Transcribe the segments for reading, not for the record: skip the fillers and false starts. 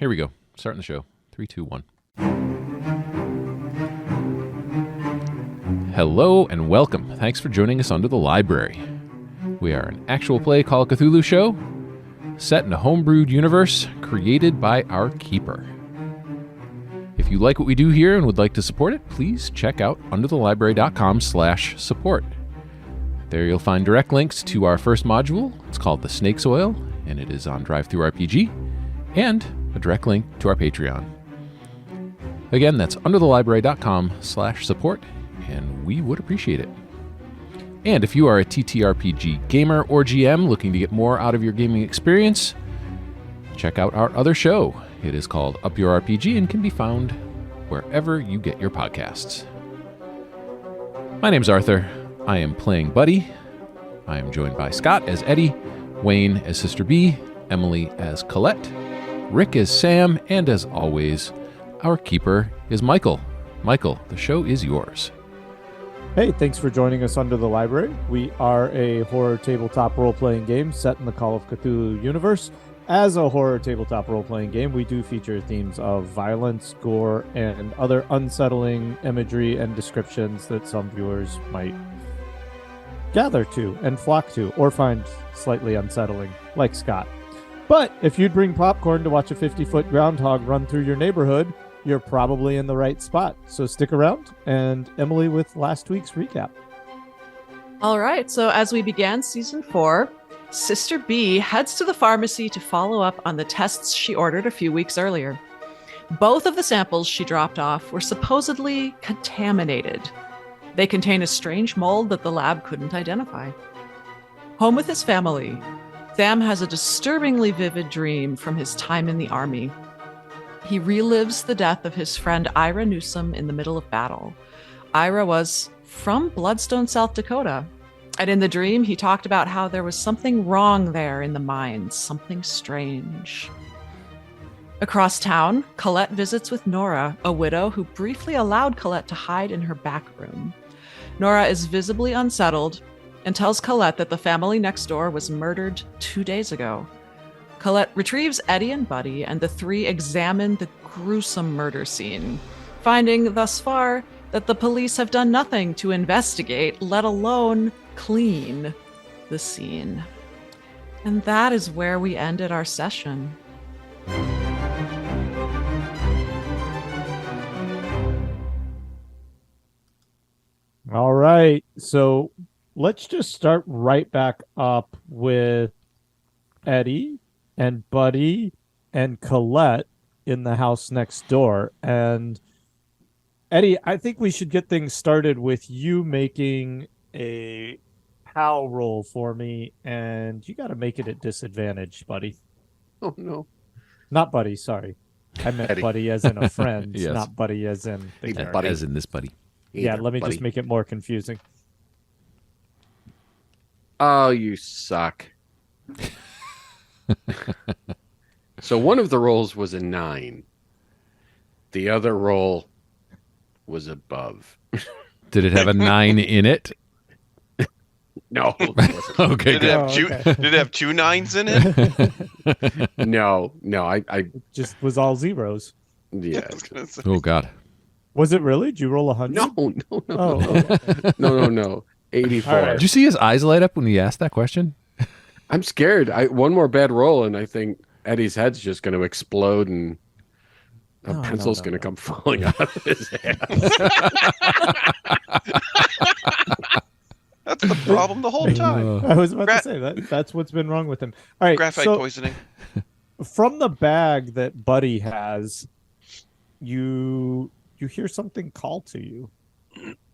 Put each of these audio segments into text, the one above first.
Here we go. Starting the show. 3, 2, 1. Hello and welcome. Thanks for joining us under the library. We are an actual play Call of Cthulhu show set in a homebrewed universe created by our keeper. If you like what we do here and would like to support it, please check out underthelibrary.com/support. There you'll find direct links to our first module. It's called The Snake's Oil, and it is on DriveThruRPG, and a direct link to our Patreon. Again, that's underthelibrary.com/support, and we would appreciate it. And if you are a TTRPG gamer or GM looking to get more out of your gaming experience, check out our other show. It is called Up Your RPG and can be found wherever you get your podcasts. My name's Arthur. I am playing Buddy. I am joined by Scott as Eddy, Wayne as Sister B, Emily as Colette, Rick as Sam, and as always, our keeper is Michael. Michael, the show is yours. Hey, thanks for joining us under the library. We are a horror tabletop role-playing game set in the Call of Cthulhu universe. As a horror tabletop role-playing game, we do feature themes of violence, gore, and other unsettling imagery and descriptions that some viewers might gather to and flock to, or find slightly unsettling, like Scott. But if you'd bring popcorn to watch a 50-foot groundhog run through your neighborhood, you're probably in the right spot. So stick around, and Emily with last week's recap. All right, so as we began Season 4, Sister B heads to the pharmacy to follow up on the tests she ordered a few weeks earlier. Both of the samples she dropped off were supposedly contaminated. They contain a strange mold that the lab couldn't identify. Home with his family, Sam has a disturbingly vivid dream from his time in the army. He relives the death of his friend Ira Newsom in the middle of battle. Ira was from Bloodstone, South Dakota. And in the dream, he talked about how there was something wrong there in the mines, something strange. Across town, Colette visits with Nora, a widow who briefly allowed Colette to hide in her back room. Nora is visibly unsettled and tells Colette that the family next door was murdered 2 days ago. Colette retrieves Eddy and Buddy, and the three examine the gruesome murder scene, finding thus far that the police have done nothing to investigate, let alone clean the scene. And that is where we ended our session. All right, so let's just start right back up with Eddy and Buddy and Colette in the house next door. And Eddy, I think we should get things started with you making a POW roll for me, and you got to make it at disadvantage, Buddy. Oh, no. Not Buddy, sorry. I meant Eddy. Buddy as in a friend, Yes. not Buddy as in the Hey, character. Buddy. As in this Buddy. Yeah, Either, let me buddy. just make it more confusing. Oh, you suck. So one of the rolls was a 9. The other roll was above. Did it have a 9 in it? No. It wasn't. Okay, Did it good. have two? okay. Did it have 2 9s in it? No. I Just was all zeros. yeah. I was gonna say. Oh, God. Was it really? Did you roll 100? No. Oh, okay. No. 84. All right. Did you see his eyes light up when he asked that question? I'm scared. One more bad roll, and I think Eddie's head's just going to explode, and a No, pencil's no, going to no. come falling out of his hand. That's the problem the whole time. I was about Gra- to say that's what's been wrong with him. All right, Graphite so poisoning. from the bag that Buddy has, you hear something call to you,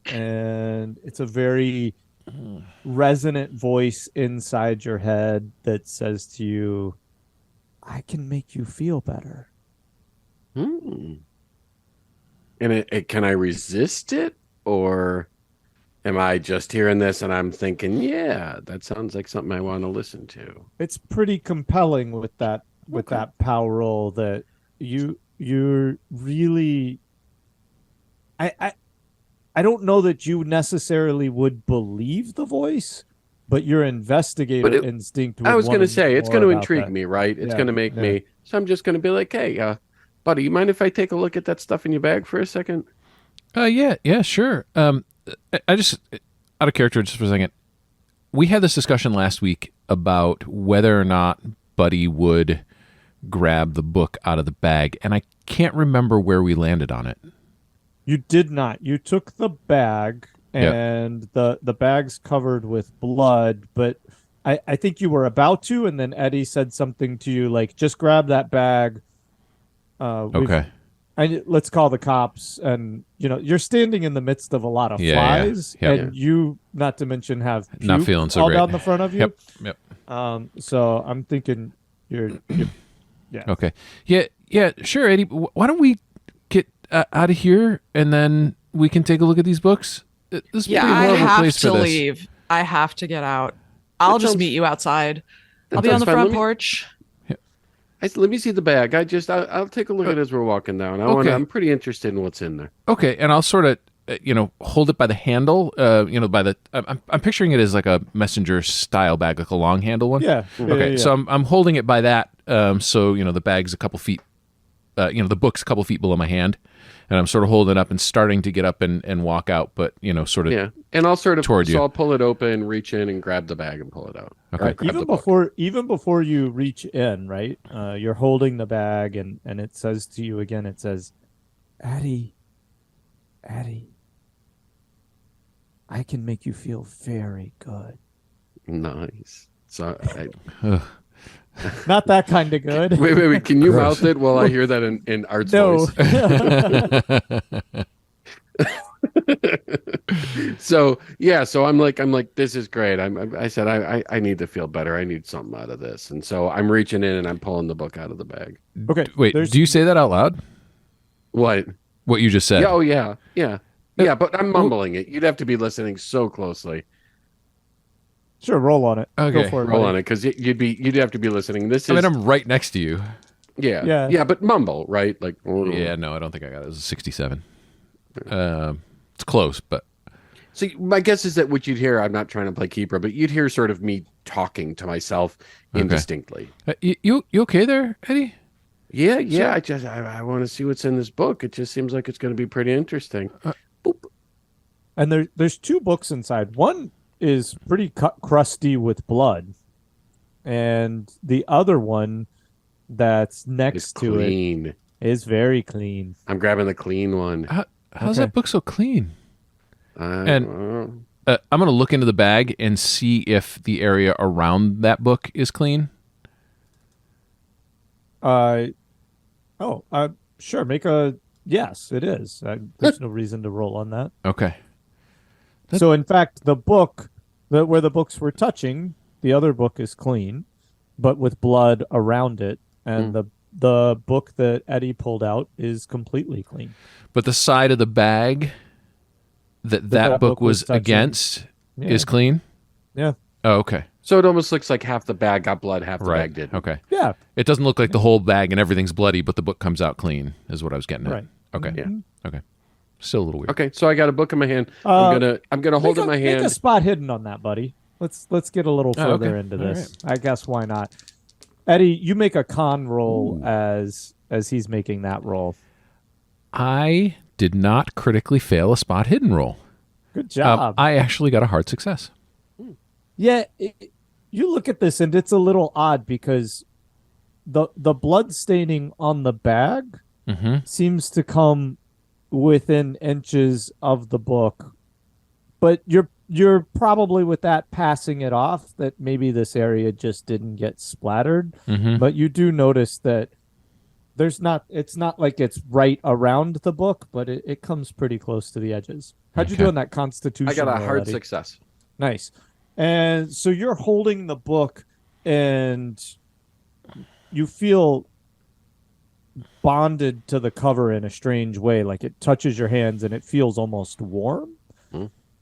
and it's a very resonant voice inside your head that says to you, "I can make you feel better." And can I resist it, or am I just hearing this and I'm thinking, yeah, that sounds like something I want to listen to? It's pretty compelling with that power roll that you're really. I don't know that you necessarily would believe the voice, but your investigator But instinct would I was want going to say, it's going to more about intrigue that. me, right? It's Yeah, going to make yeah. me. So I'm just going to be like, hey, buddy, you mind if I take a look at that stuff in your bag for a second? Yeah, sure. I just, out of character just for a second, we had this discussion last week about whether or not Buddy would grab the book out of the bag, and I can't remember where we landed on it. You did not. You took the bag, Yep. and the bag's covered with blood, but I think you were about to, and then Eddie said something to you like, just grab that bag. Okay. Let's call the cops. And, you're standing in the midst of a lot of Yeah, flies, yeah. and you, not to mention, have Not puke feeling so all great. down the front of you. Yep. So I'm thinking you're yeah. Okay. Yeah, sure, Eddie. Why don't we get out of here, and then we can take a look at these books? This is a Yeah, pretty I horrible have place to for this. leave. I have to get out. I'll just sounds- meet you outside. I'll that be on sounds the fine. front Let me- porch. Let me see the bag. I'll take a look at it as we're walking down. Okay. I'm pretty interested in what's in there. Okay, and I'll sort of, hold it by the handle. By the. I'm picturing it as like a messenger style bag, like a long handle one. Yeah. Okay, so I'm holding it by that. So the bag's a couple feet. The book's a couple feet below my hand, and I'm sort of holding it up and starting to get up and walk out, but sort of. Yeah, and I'll sort of Toward you. I'll pull it open, reach in, and grab the bag and pull it out. Okay. Or grab even the book. before you reach in, right? You're holding the bag, and it says to you again. It says, Eddie, I can make you feel very good. Nice. So Not that kind of good. wait. Can you mouth it while I hear that in Art's No. voice? So I'm like, this is great. I said I need to feel better. I need something out of this, and so I'm reaching in and I'm pulling the book out of the bag. Okay. Wait, there's- do you say that out loud? What? What you just said? Yeah, oh yeah. But I'm mumbling it. You'd have to be listening so closely. Sure, roll on it. Okay, Go for it. Roll buddy. on it because you'd have to be listening. This I is mean, I'm right next to you. Yeah. but mumble, right? Like Yeah, no, I don't think I got it. It was a 67. It's close, but So my guess is that what you'd hear, I'm not trying to play keeper, but you'd hear sort of me talking to myself indistinctly. You okay there, Eddie? Yeah. So- I want to see what's in this book. It just seems like it's going to be pretty interesting. Boop. And there's two books inside. One is pretty crusty with blood, and the other one that's It's next to it clean. is very clean. I'm grabbing the clean one. How's Okay. that book so clean? And I'm going to look into the bag and see if the area around that book is clean. Sure. Yes, it is. There's no reason to roll on that. Okay. So, in fact, the book where the books were touching, the other book is clean, but with blood around it, and the book that Eddie pulled out is completely clean. But the side of the bag that book was touching. against Yeah. is clean? Yeah. Oh, okay. so it almost looks like half the bag got blood, half the bag didn't. Okay. Yeah. It doesn't look like the whole bag and everything's bloody, but the book comes out clean, is what I was getting at. Right. Okay. Yeah. Okay. Still a little weird. Okay, so I got a book in my hand. I'm gonna hold it in my Make a hand. spot hidden on that, buddy. Let's get a little Oh, further okay. into All this. I guess why not? Eddie, you make a con roll as he's making that roll. I did not critically fail a spot hidden roll. Good job. I actually got a hard success. Yeah, you look at this and it's a little odd because the blood staining on the bag Mm-hmm. seems to come within inches of the book, but you're probably with that passing it off that maybe this area just didn't get splattered. Mm-hmm. But you do notice that it's not like it's right around the book, but it comes pretty close to the edges. How'd you Okay. do on that Constitution? I got a roll, hard Eddie? success. Nice. And so you're holding the book and you feel bonded to the cover in a strange way. Like it touches your hands and it feels almost warm.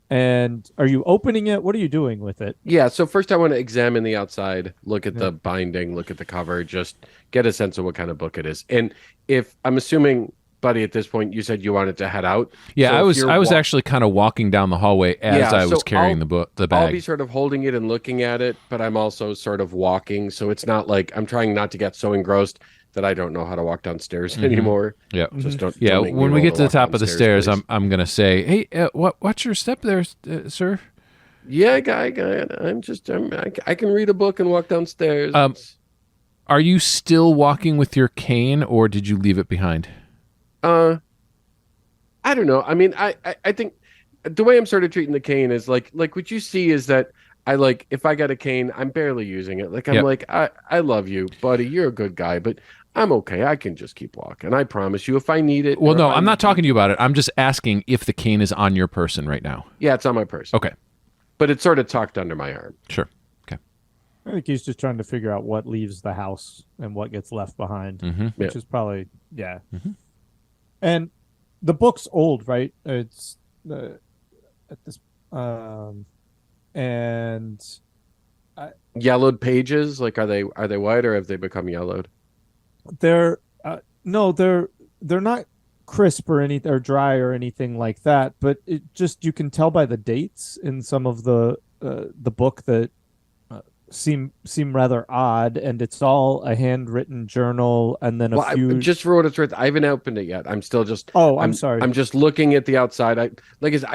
And are you opening it? What are you doing with it? Yeah, so first I want to examine the outside, look at Yeah. the binding, look at the cover, just get a sense of what kind of book it is. And if I'm assuming Buddy, at this point, you said you wanted to head out. Yeah, So I if was you're I was wa- actually kind of walking down the hallway as Yeah, I was so carrying I'll the I'll be bag. sort of holding it and looking at it, but I'm also sort of walking. So it's not like I'm trying not to get so engrossed that I don't know how to walk downstairs anymore. Yeah. Just don't. Yeah, Don't make me when we roll get to the walk top of the downstairs, stairs, please. I'm gonna say, "Hey, what's your step there, sir?" Yeah, guy. I can read a book and walk downstairs. Are you still walking with your cane, or did you leave it behind? I don't know. I mean, I think the way I'm sort of treating the cane is like what you see is that I like if I got a cane, I'm barely using it. Like I'm Yep. like I love you, buddy. You're a good guy, but I'm okay. I can just keep walking. I promise you, if I need it. Well, or no, if I'm not talking to you about it. I'm just asking if the cane is on your person right now. Yeah, it's on my purse. Okay, But it's sort of tucked under my arm. sure. Okay. I think he's just trying to figure out what leaves the house and what gets left behind, Mm-hmm. which is probably yeah. Mhm. And the book's old, right? It's at this and Yellowed pages, like are they white or have they become yellowed? they're no, they're not crisp or anything or dry or anything like that. But it just you can tell by the dates in some of the book that seem rather odd, and it's all a handwritten journal and then a Well, few. just for what it's worth, I haven't opened it yet. I'm still just. Oh, I'm sorry. I'm just looking at the outside. I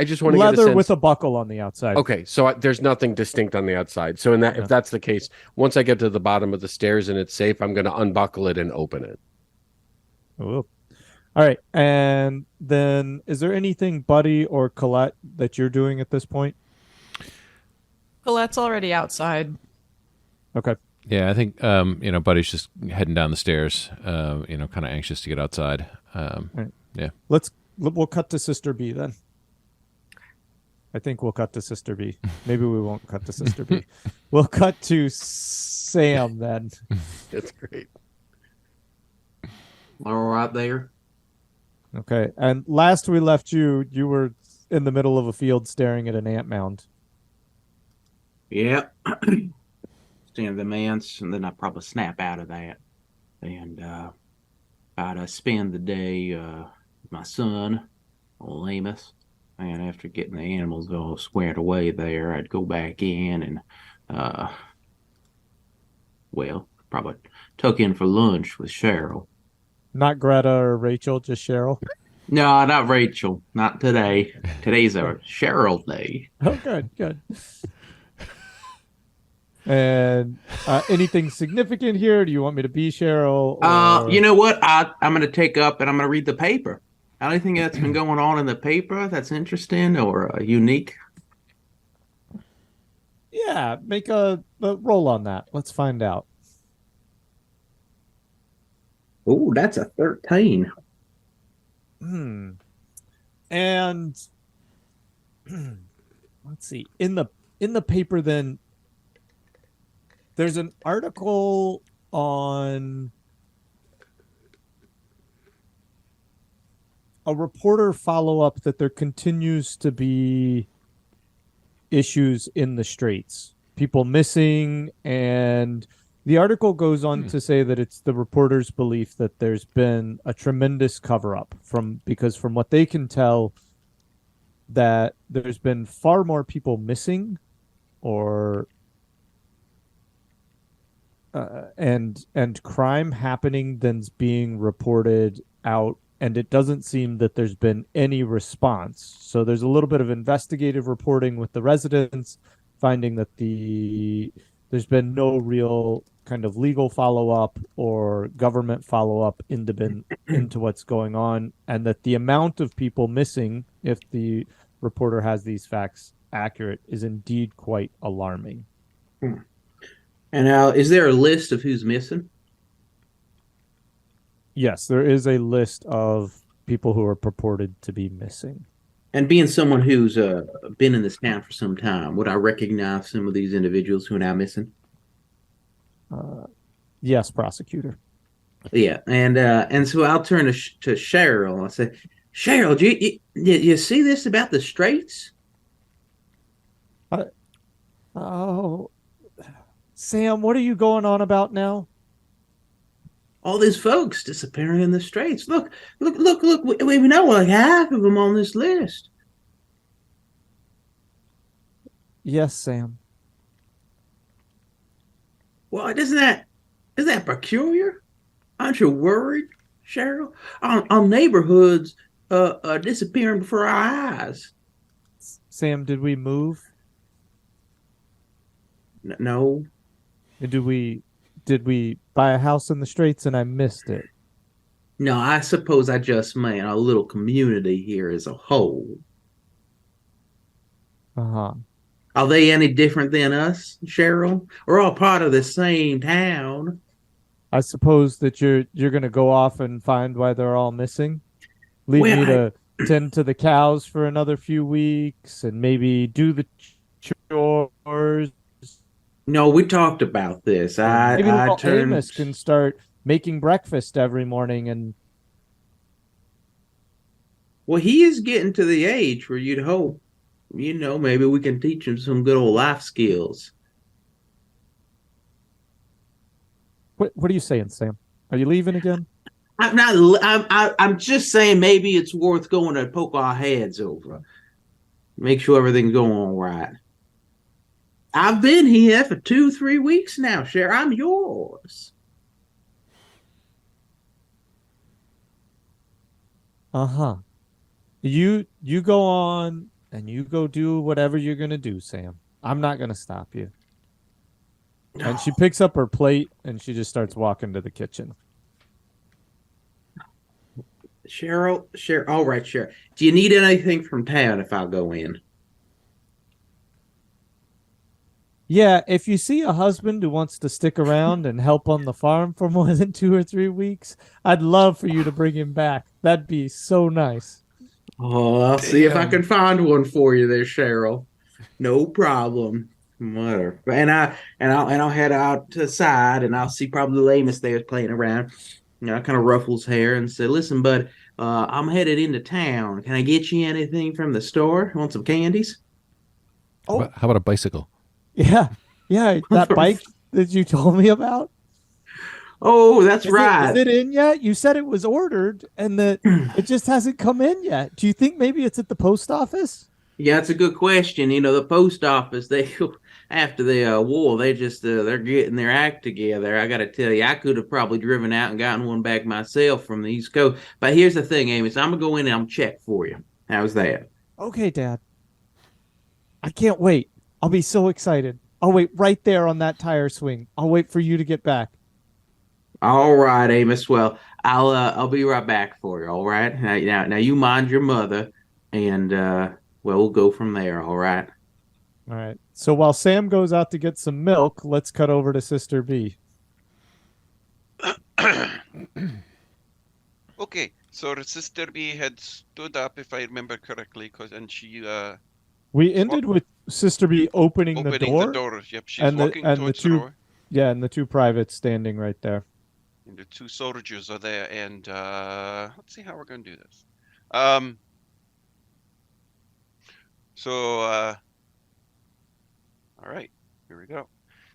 just want to get a Leather sense. with a buckle on the outside. Okay, so there's nothing distinct on the outside. So if that's the case, once I get to the bottom of the stairs and it's safe, I'm going to unbuckle it and open it. Ooh. All right, and then is there anything, Buddy or Colette, that you're doing at this point? Colette's already outside. Okay. Yeah, I think Buddy's just heading down the stairs. Kind of anxious to get outside. We'll cut to Sister B then. I think we'll cut to Sister B. Maybe we won't cut to Sister B. We'll cut to Sam then. That's great. All right there. Okay. And last we left you, you were in the middle of a field staring at an ant mound. Yeah. Stand the manse, and then I probably snap out of that. And I'd spend the day with my son, old Amos. And after getting the animals all squared away there, I'd go back in and, probably tuck in for lunch with Cheryl. Not Greta or Rachel, just Cheryl. No, not Rachel. Not today. Today's a Cheryl day. Oh, good. And anything significant here? Do you want me to be Cheryl? Or... You know what? I'm going to take up and I'm going to read the paper. Anything that's been going on in the paper that's interesting or unique? Yeah, make a roll on that. Let's find out. Oh, that's a 13. And let's see. In the paper then there's an article on a reporter follow-up that there continues to be issues in the Straits. People missing, and the article goes on to say that it's the reporter's belief that there's been a tremendous cover-up because from what they can tell, that there's been far more people missing or and crime happening than's being reported out, and it doesn't seem that there's been any response. So there's a little bit of investigative reporting with the residents, finding that there's been no real kind of legal follow-up or government follow-up into what's going on, and that the amount of people missing, if the reporter has these facts accurate, is indeed quite alarming. And now, is there a list of who's missing? Yes, there is a list of people who are purported to be missing. And being someone who's been in this town for some time, would I recognize some of these individuals who are now missing? Yes, prosecutor. Yeah, and so I'll turn to Cheryl. I'll say, Cheryl, do you see this about the Straits? Oh, Sam, what are you going on about now? all these folks disappearing in the Straits. Look. We know like half of them on this list. Yes, Sam. Well, isn't that peculiar? Aren't you worried, Cheryl? Our neighborhoods disappearing before our eyes. Sam, did we move? No. Did we buy a house in the Straits and I missed it? No, I suppose I just meant our little community here as a whole. Uh-huh. Are they any different than us, Cheryl? We're all part of the same town. I suppose that you're going to go off and find why they're all missing. Leave Well, me to tend to the cows for another few weeks and maybe do the chores. No, we talked about this. Maybe I little turned. Amos can start making breakfast every morning and Well, he is getting to the age where you'd hope, maybe we can teach him some good old life skills. what are you saying, Sam? Are you leaving again? I'm not. I'm just saying maybe it's worth going to poke our heads over, make sure everything's going all right. I've been here for 2-3 weeks now, Cher. I'm yours. Uh-huh. You go on and you go do whatever you're gonna do, Sam. I'm not gonna stop you. And she picks up her plate and she just starts walking to the kitchen. Cheryl, all right, Cheryl. Do you need anything from town if I go in? Yeah, if you see a husband who wants to stick around and help on the farm for more than 2 or 3 weeks, I'd love for you to bring him back. That'd be so nice. Oh, I'll see if I can find one for you there, Cheryl. No problem. Whatever. And I'll head out to the side and I'll see probably Amos there playing around. I kind of ruffles hair and say, "Listen, bud, I'm headed into town. Can I get you anything from the store? Want some candies?" How about a bicycle? Yeah, that bike that you told me about. Oh, that's right. Is it in yet? You said it was ordered and that it just hasn't come in yet. Do you think maybe it's at the post office? Yeah, that's a good question. The post office, they after the war, they just they're getting their act together. I got to tell you, I could have probably driven out and gotten one back myself from the East Coast. But here's the thing, Amos, I'm gonna go in and I'm check for you. How's that? Okay, Dad. I can't wait. I'll be so excited. I'll wait right there on that tire swing. I'll wait for you to get back. All right, Amos. Well, I'll be right back for you. All right. Now you mind your mother, and we'll go from there. All right. All right. So while Sam goes out to get some milk, let's cut over to Sister B. Okay, so Sister B had stood up, if I remember correctly, and she We ended with Sister B opening the door. the door. Yep, she's and walking towards the door. Yeah, and the two privates standing right there. And the two soldiers are there, and let's see how we're going to do this. All right, here we go.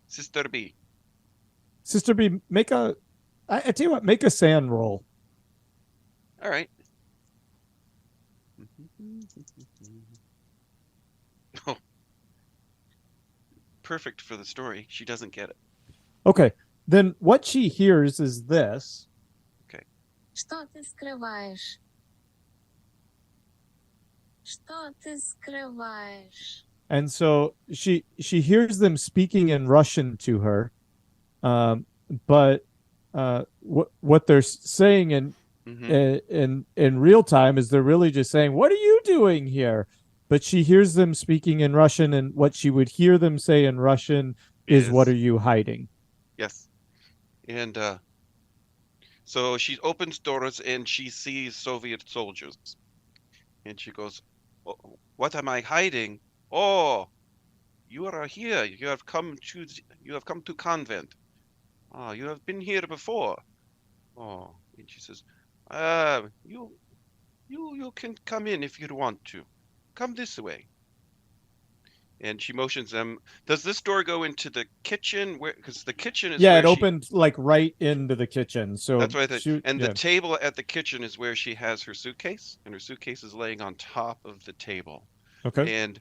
Sister B. Sister B, I tell you what, make a sand roll. All right. Oh, perfect for the story. She doesn't get it. Okay, then what she hears is this. Что ты скрываешь? Что ты скрываешь? And so she hears them speaking in Russian to her, but what they're saying in real time is they're really just saying, "What are you doing here?" But she hears them speaking in Russian, and what she would hear them say in Russian is "What are you hiding?" Yes, and so she opens doors and she sees Soviet soldiers, and she goes, "Oh, what am I hiding? Oh, you are here. You have come to convent. Oh, you have been here before. Oh," and she says, you can come in if you want to. Come this way." and she motions them. Does this door go into the kitchen? Where? Because the kitchen is Yeah, where it opened like right into the kitchen. So That's what I think. shoot, And the yeah. table at the kitchen is where she has her suitcase, and her suitcase is laying on top of the table. Okay. And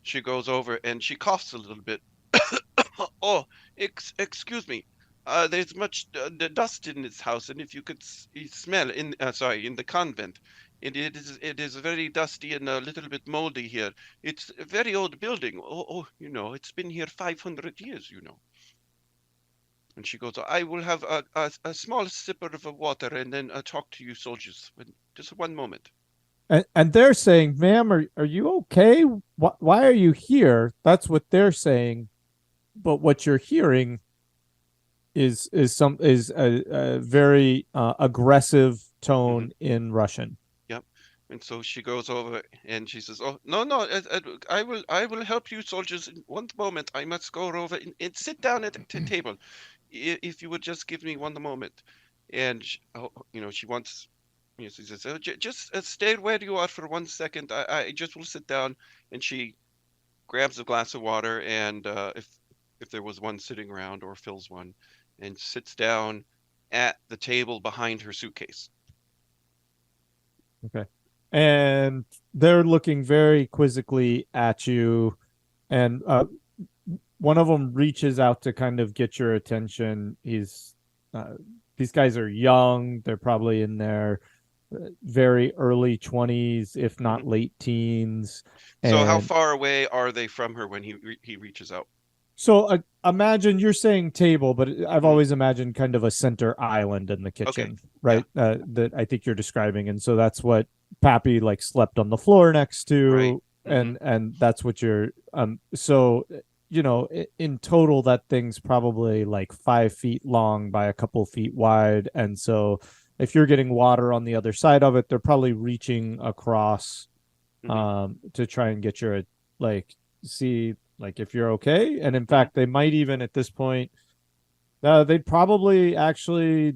she goes over and she coughs a little bit. Oh, excuse me. There's much dust in this house, and if you could smell in the convent, it is very dusty and a little bit moldy here. It's a very old building. It's been here 500 years. And she goes, I will have a small sipper of water and then talk to you soldiers. Just one moment. And they're saying, "Ma'am, are you okay? Why are you here?" That's what they're saying. But what you're hearing is a very aggressive tone in Russian. Yep. And so she goes over and she says, "Oh, no, no, I will help you soldiers in one moment. I must go over and sit down at the table. If you would just give me one moment." And she wants. She says, "Just stay where you are for 1 second. I just will sit down." And she grabs a glass of water, and if there was one sitting around, or fills one, and sits down at the table behind her suitcase. Okay. And they're looking very quizzically at you, and one of them reaches out to kind of get your attention. These guys are young. They're probably in their very early 20s, if not late teens. So how And far away are they from her when he reaches out? so imagine you're saying table, but I've always imagined kind of a center island in the kitchen, right? That I think you're describing, and so that's what Pappy like slept on the floor next to, Right. and that's what you're. So in total, that thing's probably like 5 feet long by a couple feet wide, and so if you're getting water on the other side of it, they're probably reaching across to try and get your see like if you're okay. And in fact, they might even at this point they'd probably actually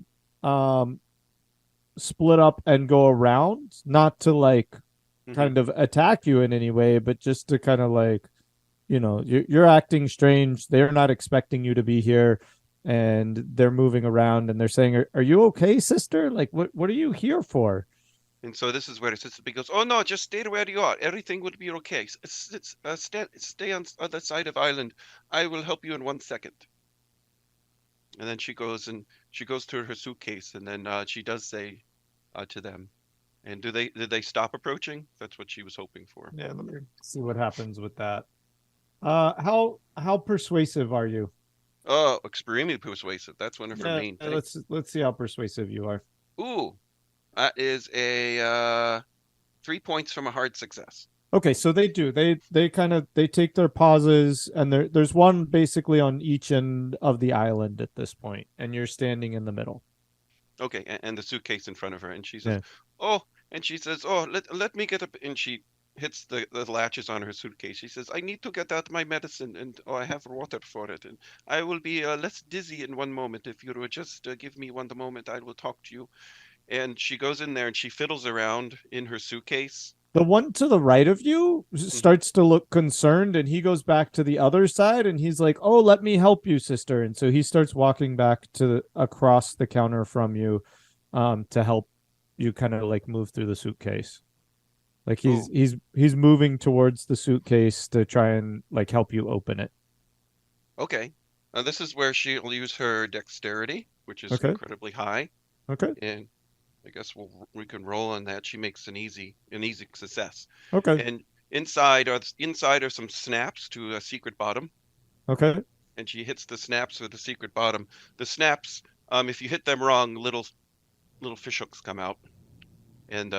split up and go around, not to like kind of attack you in any way, but just to kind of like you're acting strange. They're not expecting you to be here, and they're moving around, and they're saying, are you okay, sister? Like, what are you here for? And so this is where Sister B goes, "Oh no, just stay where you are. Everything will be okay. Stay on the other side of island. I will help you in 1 second." And then she goes to her suitcase, and then she does say to them, and did they stop approaching? That's what she was hoping for. Yeah, let me see what happens with that. How persuasive are you? Oh, extremely persuasive. That's one of her main things. Let's see how persuasive you are. Ooh, that is a 3 points from a hard success. Okay, so they do. They kind of take their pauses, and there's one basically on each end of the island at this point, and you're standing in the middle. Okay, and the suitcase in front of her, and she says, "Oh," and she says, "Oh, let me get up," and she hits the latches on her suitcase. She says, "I need to get out my medicine, and I have water for it, and I will be less dizzy in one moment. If you would just give me one moment, I will talk to you." And she goes in there and she fiddles around in her suitcase. The one to the right of you starts to look concerned, and he goes back to the other side, and he's like, "Oh, let me help you, sister." And so he starts walking back across the counter from you to help you kind of like move through the suitcase. Like he's moving towards the suitcase to try and like help you open it. Okay. This is where she'll use her dexterity, which is incredibly high. Okay. And I guess we can roll on that. She makes an easy success. Okay. And inside are some snaps to a secret bottom. Okay. And she hits the snaps with the secret bottom. The snaps, if you hit them wrong, little fish hooks come out. And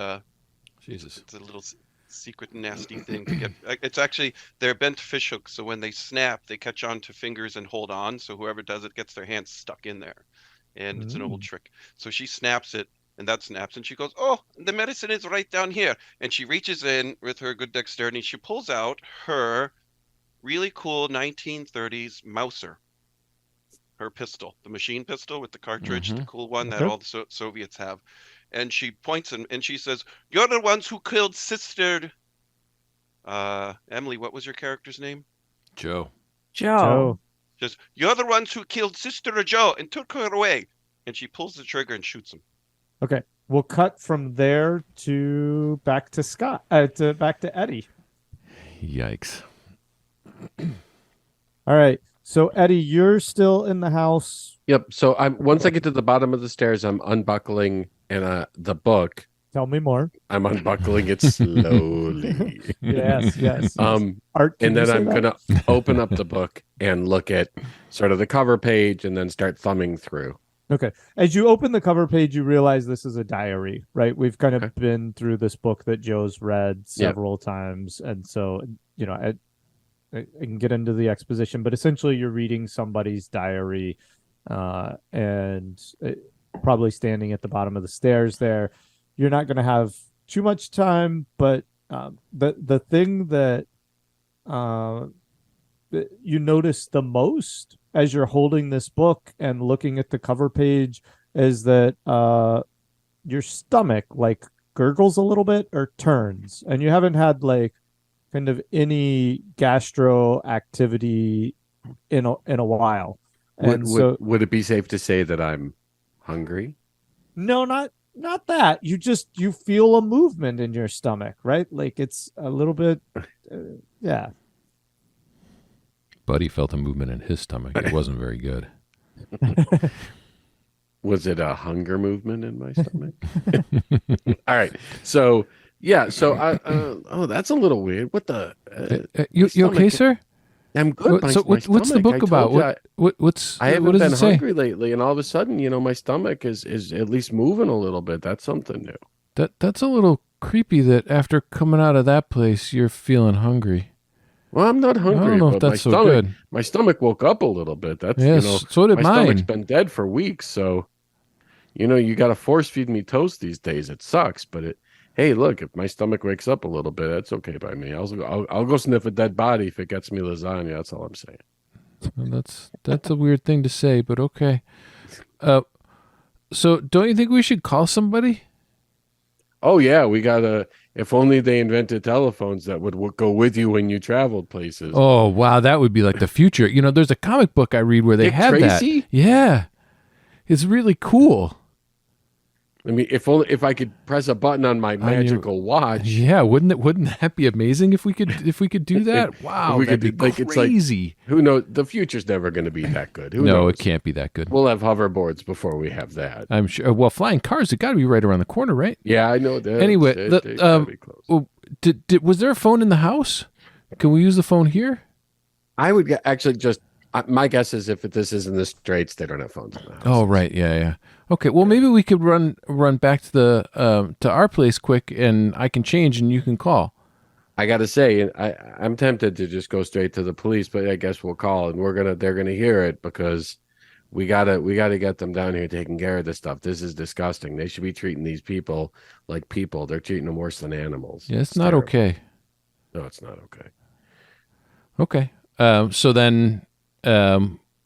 Jesus, it's a little secret nasty thing to get. It's actually they're bent fish hooks, so when they snap, they catch on to fingers and hold on. So whoever does it gets their hands stuck in there, and it's an old trick. So she snaps it, and that snaps, and she goes, "Oh, the medicine is right down here." And she reaches in with her good dexterity. She pulls out her really cool 1930s Mauser, her pistol, the machine pistol with the cartridge, the cool one that all the Soviets have. And she points and she says, "You're the ones who killed Sister." Emily, what was your character's name? Joe. Joe. Just, you're the ones who killed Sister Joe and took her away. And she pulls the trigger and shoots him. Okay. We'll cut from there to back to Scott. Back to Eddie. Yikes. All right. So Eddie, you're still in the house. Yep. So once I get to the bottom of the stairs, I'm unbuckling the book. Tell me more. I'm unbuckling it slowly. Yes. Art, and then I'm gonna open up the book and look at sort of the cover page and then start thumbing through. Okay. As you open the cover page, you realize this is a diary, right? We've kind of been through this book that Joe's read several times. And so, I can get into the exposition, but essentially you're reading somebody's diary and probably standing at the bottom of the stairs there. You're not going to have too much time, but the thing that you notice the most as you're holding this book and looking at the cover page is that your stomach like gurgles a little bit or turns, and you haven't had like kind of any gastro activity in a while. And would it be safe to say that I'm hungry? No, not that. You feel a movement in your stomach, right? Like it's a little bit, yeah. Buddy felt a movement in his stomach. It wasn't very good. Was it a hunger movement in my stomach? All right. So, yeah. So, that's a little weird. What the? You okay, sir? I'm good. What's the book about? I haven't what does been it say? hungry lately, and all of a sudden, my stomach is at least moving a little bit. That's something new. That's a little creepy that after coming out of that place, you're feeling hungry. Well, I'm not hungry. I don't know if but that's so good. My stomach woke up a little bit. That's so did my mine. stomach's been dead for weeks, so you got to force feed me toast these days. It sucks, but hey, look, if my stomach wakes up a little bit, that's okay by me. I'll go sniff a dead body if it gets me lasagna. That's all I'm saying. Well, that's a weird thing to say, but okay. So don't you think we should call somebody? Oh yeah, we gotta. If only they invented telephones that would go with you when you traveled places. Oh wow, that would be like the future. There's a comic book I read where they Dick have Tracy? that. Yeah, it's really cool. I mean, if I could press a button on my magical watch. Yeah, wouldn't that be amazing if we could do that? Wow, we that'd be crazy. Who knows? The future's never going to be that good. Who No, knows? it can't be that good. We'll have hoverboards before we have that. I'm sure. Well, flying cars, it got to be right around the corner, right? Yeah, I know that. Anyway, they gotta be close. was there a phone in the house? Can we use the phone here? I would actually just. My guess is if this is in the Straits, they don't have phones in the house. Oh, right. Yeah. Okay. Well, maybe we could run back to the to our place quick, and I can change, and you can call. I got to say, I'm tempted to just go straight to the police, but I guess we'll call, and they're gonna hear it because we gotta get them down here taking care of this stuff. This is disgusting. They should be treating these people like people. They're treating them worse than animals. Yeah, it's not terrible. Okay. No, it's not okay. Okay. So then. I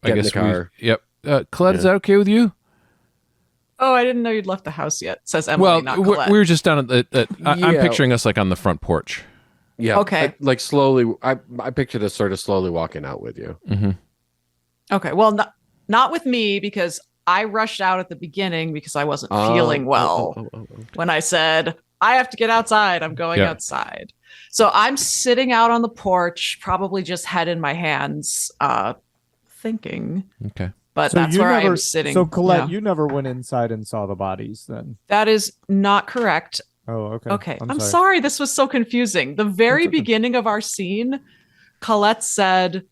Get guess in the car. Yep. Colette, is that okay with you? Oh, I didn't know you'd left the house yet, says Emily, not Colette. We were just down at the I'm picturing us like on the front porch. Yeah. Okay. Like slowly, I pictured us sort of slowly walking out with you. Mm-hmm. Okay. Well, not with me because I rushed out at the beginning because I wasn't feeling well. When I said, I have to get outside, I'm going outside. So I'm sitting out on the porch, probably just head in my hands, thinking. Okay. But that's where I'm sitting. So Colette, you never went inside and saw the bodies then? That is not correct. Oh, okay. Okay. I'm sorry. This was so confusing. The very beginning of our scene, Colette said,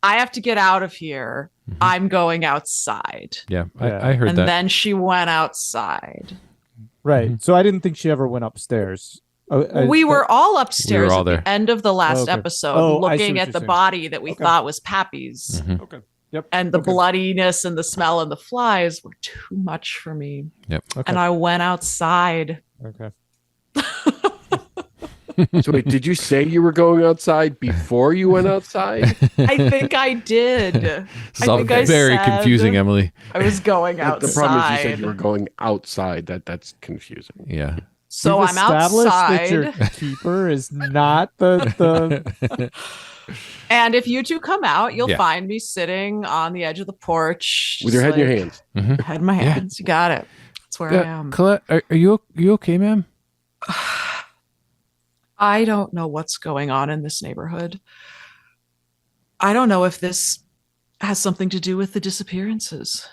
I have to get out of here. Mm-hmm. I'm going outside. Yeah, I heard that. And then she went outside. Right. Mm-hmm. So I didn't think she ever went upstairs. We were all upstairs all at there. the end of the last episode, looking at the saying. body that we thought was Pappy's. Mm-hmm. Okay. Yep. And the bloodiness and the smell and the flies were too much for me. Yep. Okay. And I went outside. Okay. So wait, did you say you were going outside before you went outside? I think I did. This is all very confusing, Emily. I was going outside. The problem is you said you were going outside. That's confusing. Yeah. So We've I'm established that your outside. keeper is not the And if you two come out, you'll Yeah. find me sitting on the edge of the porch. With your just head in your like- hands. Mhm. Head in my Yeah. hands. You got it. That's where I am. Colette, are you okay, ma'am? I don't know what's going on in this neighborhood. I don't know if this has something to do with the disappearances.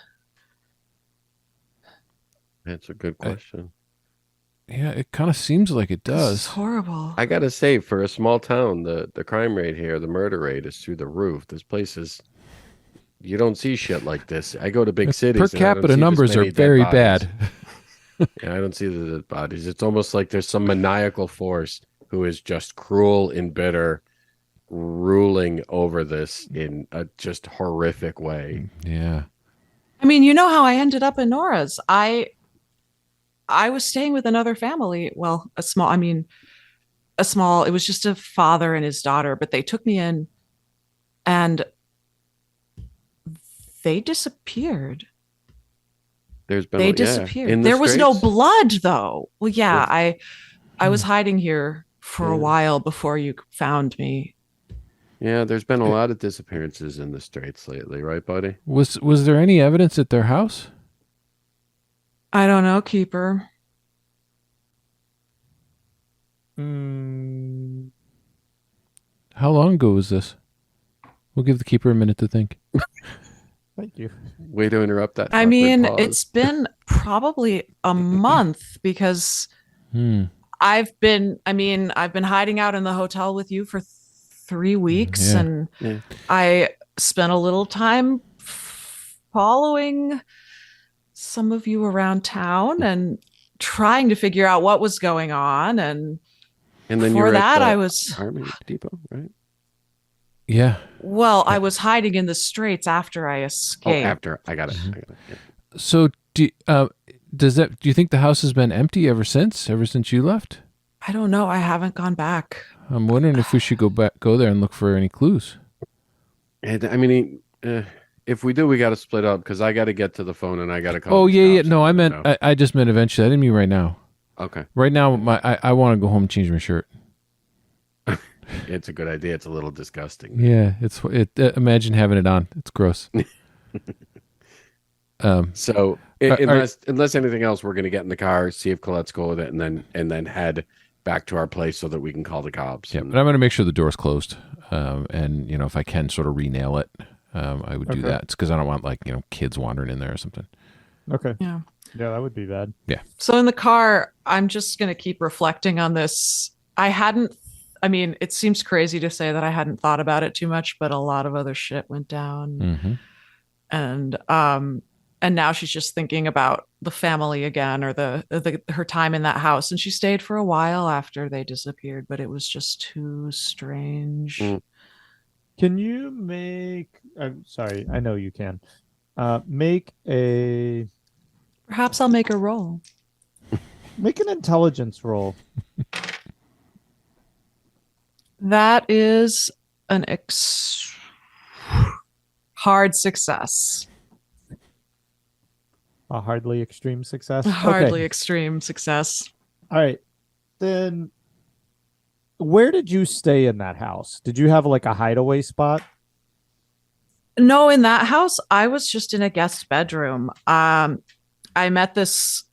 That's a good question. Yeah, it kind of seems like it This is does. horrible. I gotta say, for a small town, the crime rate here, the murder rate is through the roof. This place is, you don't see shit like this. I go to big cities. Per and I don't capita see this numbers are many dead very bodies. bad. Yeah, I don't see the dead bodies. It's almost like there's some maniacal force who is just cruel and bitter, ruling over this in a just horrific way. Yeah. I mean, you know how I ended up in Nora's. I was staying with another family. Well, a small, it was just a father and his daughter, but they took me in and they disappeared. There's been They yeah, disappeared. in the There was no Straits. blood though. Well, yeah, Yes. I was hiding here for a Yeah. while before you found me. Yeah, there's been a lot of disappearances in the Straits lately, right, buddy? Was there any evidence at their house? I don't know, Keeper. Mm, How long ago was this? We'll give the keeper a minute to think. thank you. Way to interrupt that. I awkward mean, pause. it's been probably a month because I've been hiding out in the hotel with you for 3 weeks, Yeah. and Yeah. I spent a little time following some of you around town and trying to figure out what was going on. And And then you before were that, at I the was Army Depot, right? Yeah. I was hiding in the Straits after I Oh, escaped. after I got it. I got it. Yeah. So do you think the house has been empty ever since you left? I don't know. I haven't gone back. I'm wondering if we should go there and look for any clues. And I mean, if we do, we got to split up because I got to get to the phone and I got to call. Oh the yeah. cops No, I and meant know. I just meant eventually. I didn't mean right now. Okay, Right now, I want to go home and change my shirt. it's a good idea. It's a little disgusting. Yeah, imagine having it on. It's gross. So unless anything else, we're gonna get in the car, see if Colette's cool with it, and then head back to our place so that we can call the cops. Yeah, And- but I'm going to make sure the door's closed. And if I can sort of re-nail it, I would do Okay. that. It's because I don't want kids wandering in there or something. Okay. Yeah. Yeah, that would be bad. So in the car, I'm just going to keep reflecting on this. It seems crazy to say that I hadn't thought about it too much, but a lot of other shit went down. Mm-hmm. And now she's just thinking about the family again, or her time in that house. And she stayed for a while after they disappeared, but it was just too strange. Mm. Can you make? I'm sorry, I know you can. Make an Perhaps I'll make a roll. intelligence roll. That is an hard success. A hardly extreme success. Hardly Okay. extreme success. All right. Then, where did you stay in that house? Did you have like a hideaway spot? No, in that house, I was just in a guest bedroom. I met this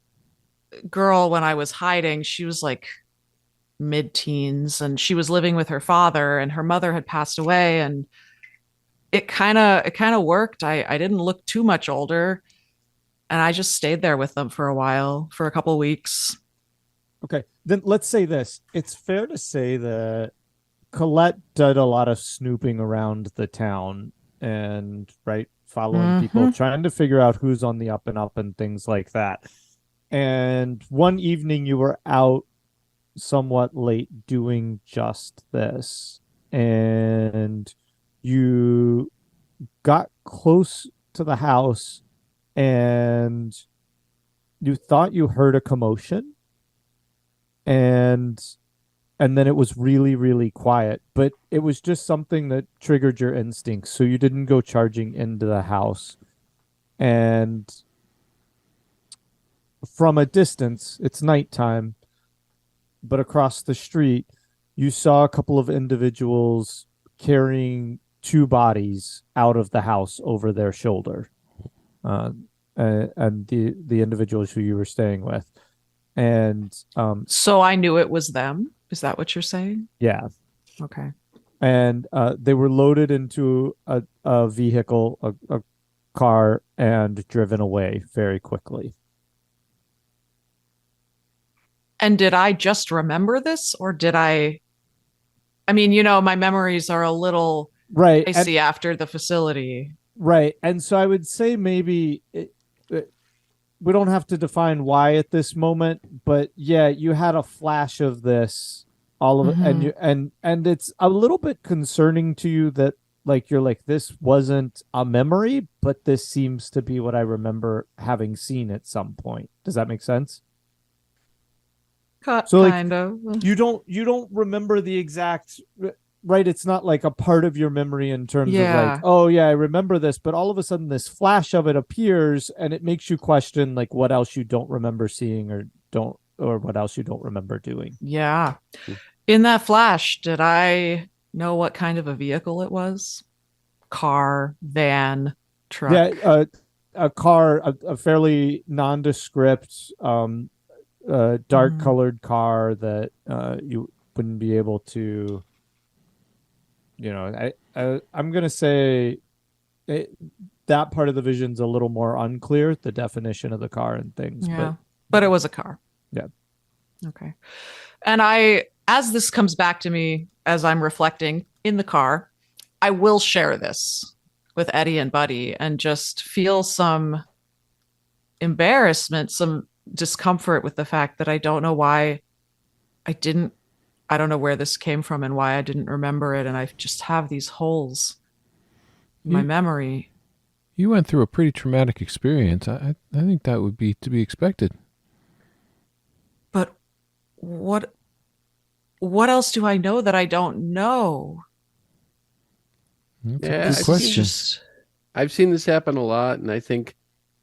girl when I was hiding. She was like mid-teens, and she was living with her father, and her mother had passed away, and it kind of worked. I didn't look too much older, and I just stayed there with them for a while, for a couple of weeks. Okay. Then let's say this. It's fair to say that Colette did a lot of snooping around the town and following people, trying to figure out who's on the up and up and things like that. And one evening you were out somewhat late doing just this, and you got close to the house and you thought you heard a commotion, and then it was really, really quiet, but it was just something that triggered your instincts, so you didn't go charging into the house. And from a distance, it's nighttime, but across the street, you saw a couple of individuals carrying two bodies out of the house over their shoulder, and the individuals who you were staying with, and So I knew it was them. Is that what you're saying? yeah, Okay. and they were loaded into a vehicle, a car, and driven away very quickly. And did I just remember this, or did I mean, my memories are a little Right. icy after the facility. Right. And so I would say maybe we don't have to define why at this moment, but yeah, you had a flash of this, all of it, and you and it's a little bit concerning to you that like you're like, this wasn't a memory, but this seems to be what I remember having seen at some point. Does that make sense? So, like, Kind of. You don't remember the exact, right? It's not like a part of your memory in terms of like, oh yeah, I remember this, but all of a sudden this flash of it appears and it makes you question like what else you don't remember seeing or what else you don't remember doing. Yeah. In that flash, did I know what kind of a vehicle it was? Car, van, truck? Yeah, a car, a fairly nondescript, dark colored car that you wouldn't be able to, I'm gonna say that part of the vision's a little more unclear, the definition of the car and things. Yeah, but it was a car. Yeah. Okay. And as this comes back to me, as I'm reflecting in the car, I will share this with Eddy and Buddy and just feel some embarrassment, some discomfort with the fact that I don't know why I don't know where this came from and why I didn't remember it. And I just have these holes in my memory. You went through a pretty traumatic experience. I think that would be to be expected. But what else do I know that I don't know? That's a good question. I've seen this happen a lot, and I think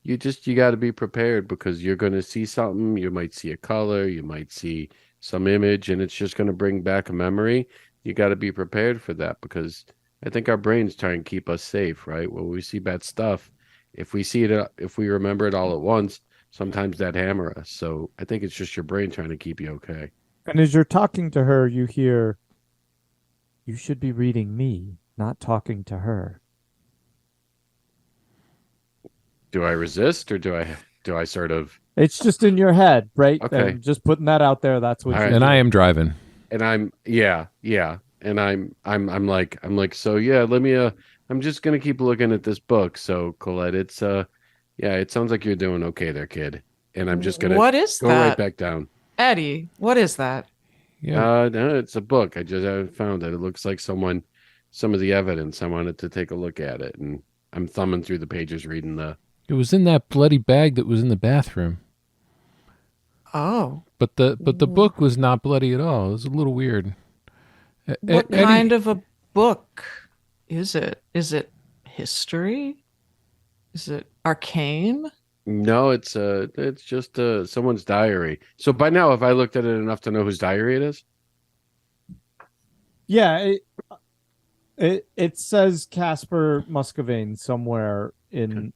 you got to be prepared because you're going to see something. You might see a color, you might see some image, and it's just going to bring back a memory. You got to be prepared for that because I think our brains try and keep us safe, right? When we see bad stuff, if we see it, if we remember it all at once, sometimes that hammer us. So I think it's just your brain trying to keep you okay. And as you're talking to her, you hear, "You should be reading me, not talking to her." Do I resist or do I sort of? It's just in your head, right? Okay. And just putting that out there. That's what. All right. And I am driving. And I'm and I'm like so yeah. Let me I'm just gonna keep looking at this book. So Colette, it's it sounds like you're doing okay there, kid. And I'm just gonna What is go that? right back down. Eddy, what is that? Yeah. No, it's a book. I found it. It looks like some of the evidence. I wanted to take a look at it, and I'm thumbing through the pages, reading the. It was in that bloody bag that was in the bathroom. Oh. But the book was not bloody at all. It was a little weird. What kind of a book is it? Is it history? Is it arcane? No, it's just someone's diary. So by now, have I looked at it enough to know whose diary it is? Yeah, it says Casper Muscovane somewhere in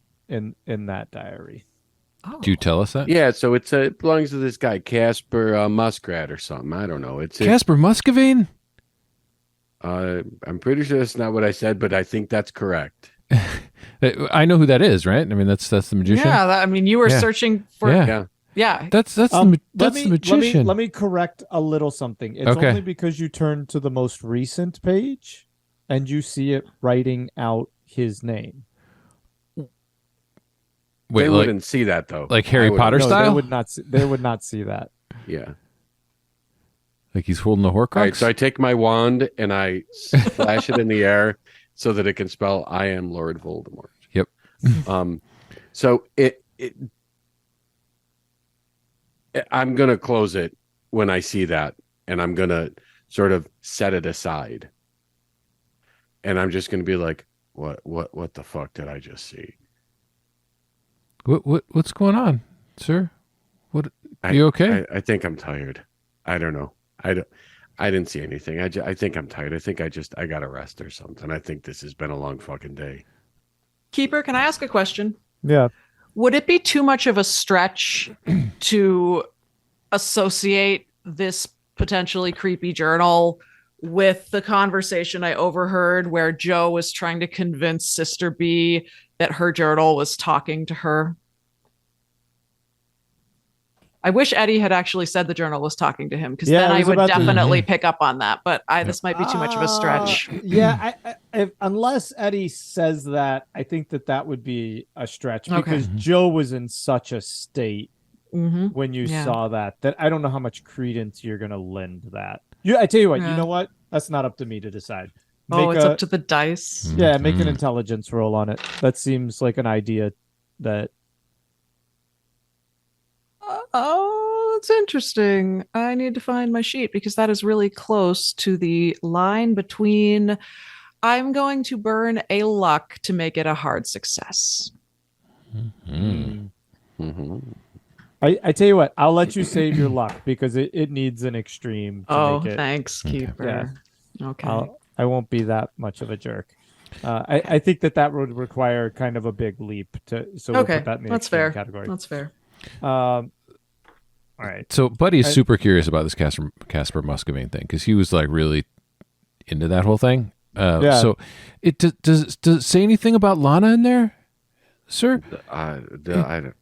that diary. Oh. Do you tell us that? Yeah, so it belongs to this guy Casper Muskrat or something. I don't know. It's Casper Muscovane? I'm pretty sure that's not what I said, but I think that's correct. I know who that is, right? I mean, that's the magician. Yeah, you were searching for. Yeah. That's the magician. Let me correct a little something. It's Okay. only because you turn to the most recent page and you see it writing out his name. Wait, they like, wouldn't see that though. like Harry I wouldn't. Potter No, style? They would not see that. Yeah. Like he's holding the Horcrux? All right, so I take my wand and I flash it in the air so that it can spell "I am Lord Voldemort." Yep. So I'm gonna close it when I see that, and I'm gonna sort of set it aside, and I'm just gonna be like, "What the fuck did I just see?" What's going on, sir? Are you okay? I think I'm tired. I don't know. I didn't see anything. I think I'm tired. I think I got a rest or something. I think this has been a long fucking day. Keeper, can I ask a question? Yeah. Would it be too much of a stretch to associate this potentially creepy journal with the conversation I overheard where Joe was trying to convince Sister B that her journal was talking to her? I wish Eddy had actually said the journal was talking to him, because Yeah, then I I was would about to- definitely pick up on that. But this might be too much of a stretch. Yeah, unless Eddy says that, I think that would be a stretch, Okay. because Joe was in such a state Mm-hmm. when you Yeah. saw that I don't know how much credence you're going to lend to that. I tell you what, Yeah. you know what? That's not up to me to decide. Oh, it's up to the dice. Yeah, make an Mhm. intelligence roll on it. That seems like an idea that. Oh, that's interesting. I need to find my sheet because that is really close to the line between I'm going to burn a luck to make it a hard success. Mm. Mm-hmm. I tell you what, I'll let you save your luck because it needs an extreme to Oh, make it. thanks, Okay. Keeper. Okay. I won't be that much of a jerk. I think that would require kind of a big leap so we'll Okay, put that in the that's extreme fair. category. That's fair. All right. So Buddy's I- super curious about this Casper Muscovine thing because he was like really into that whole thing. Yeah. So it does it say anything about Lana in there, sir? I don't.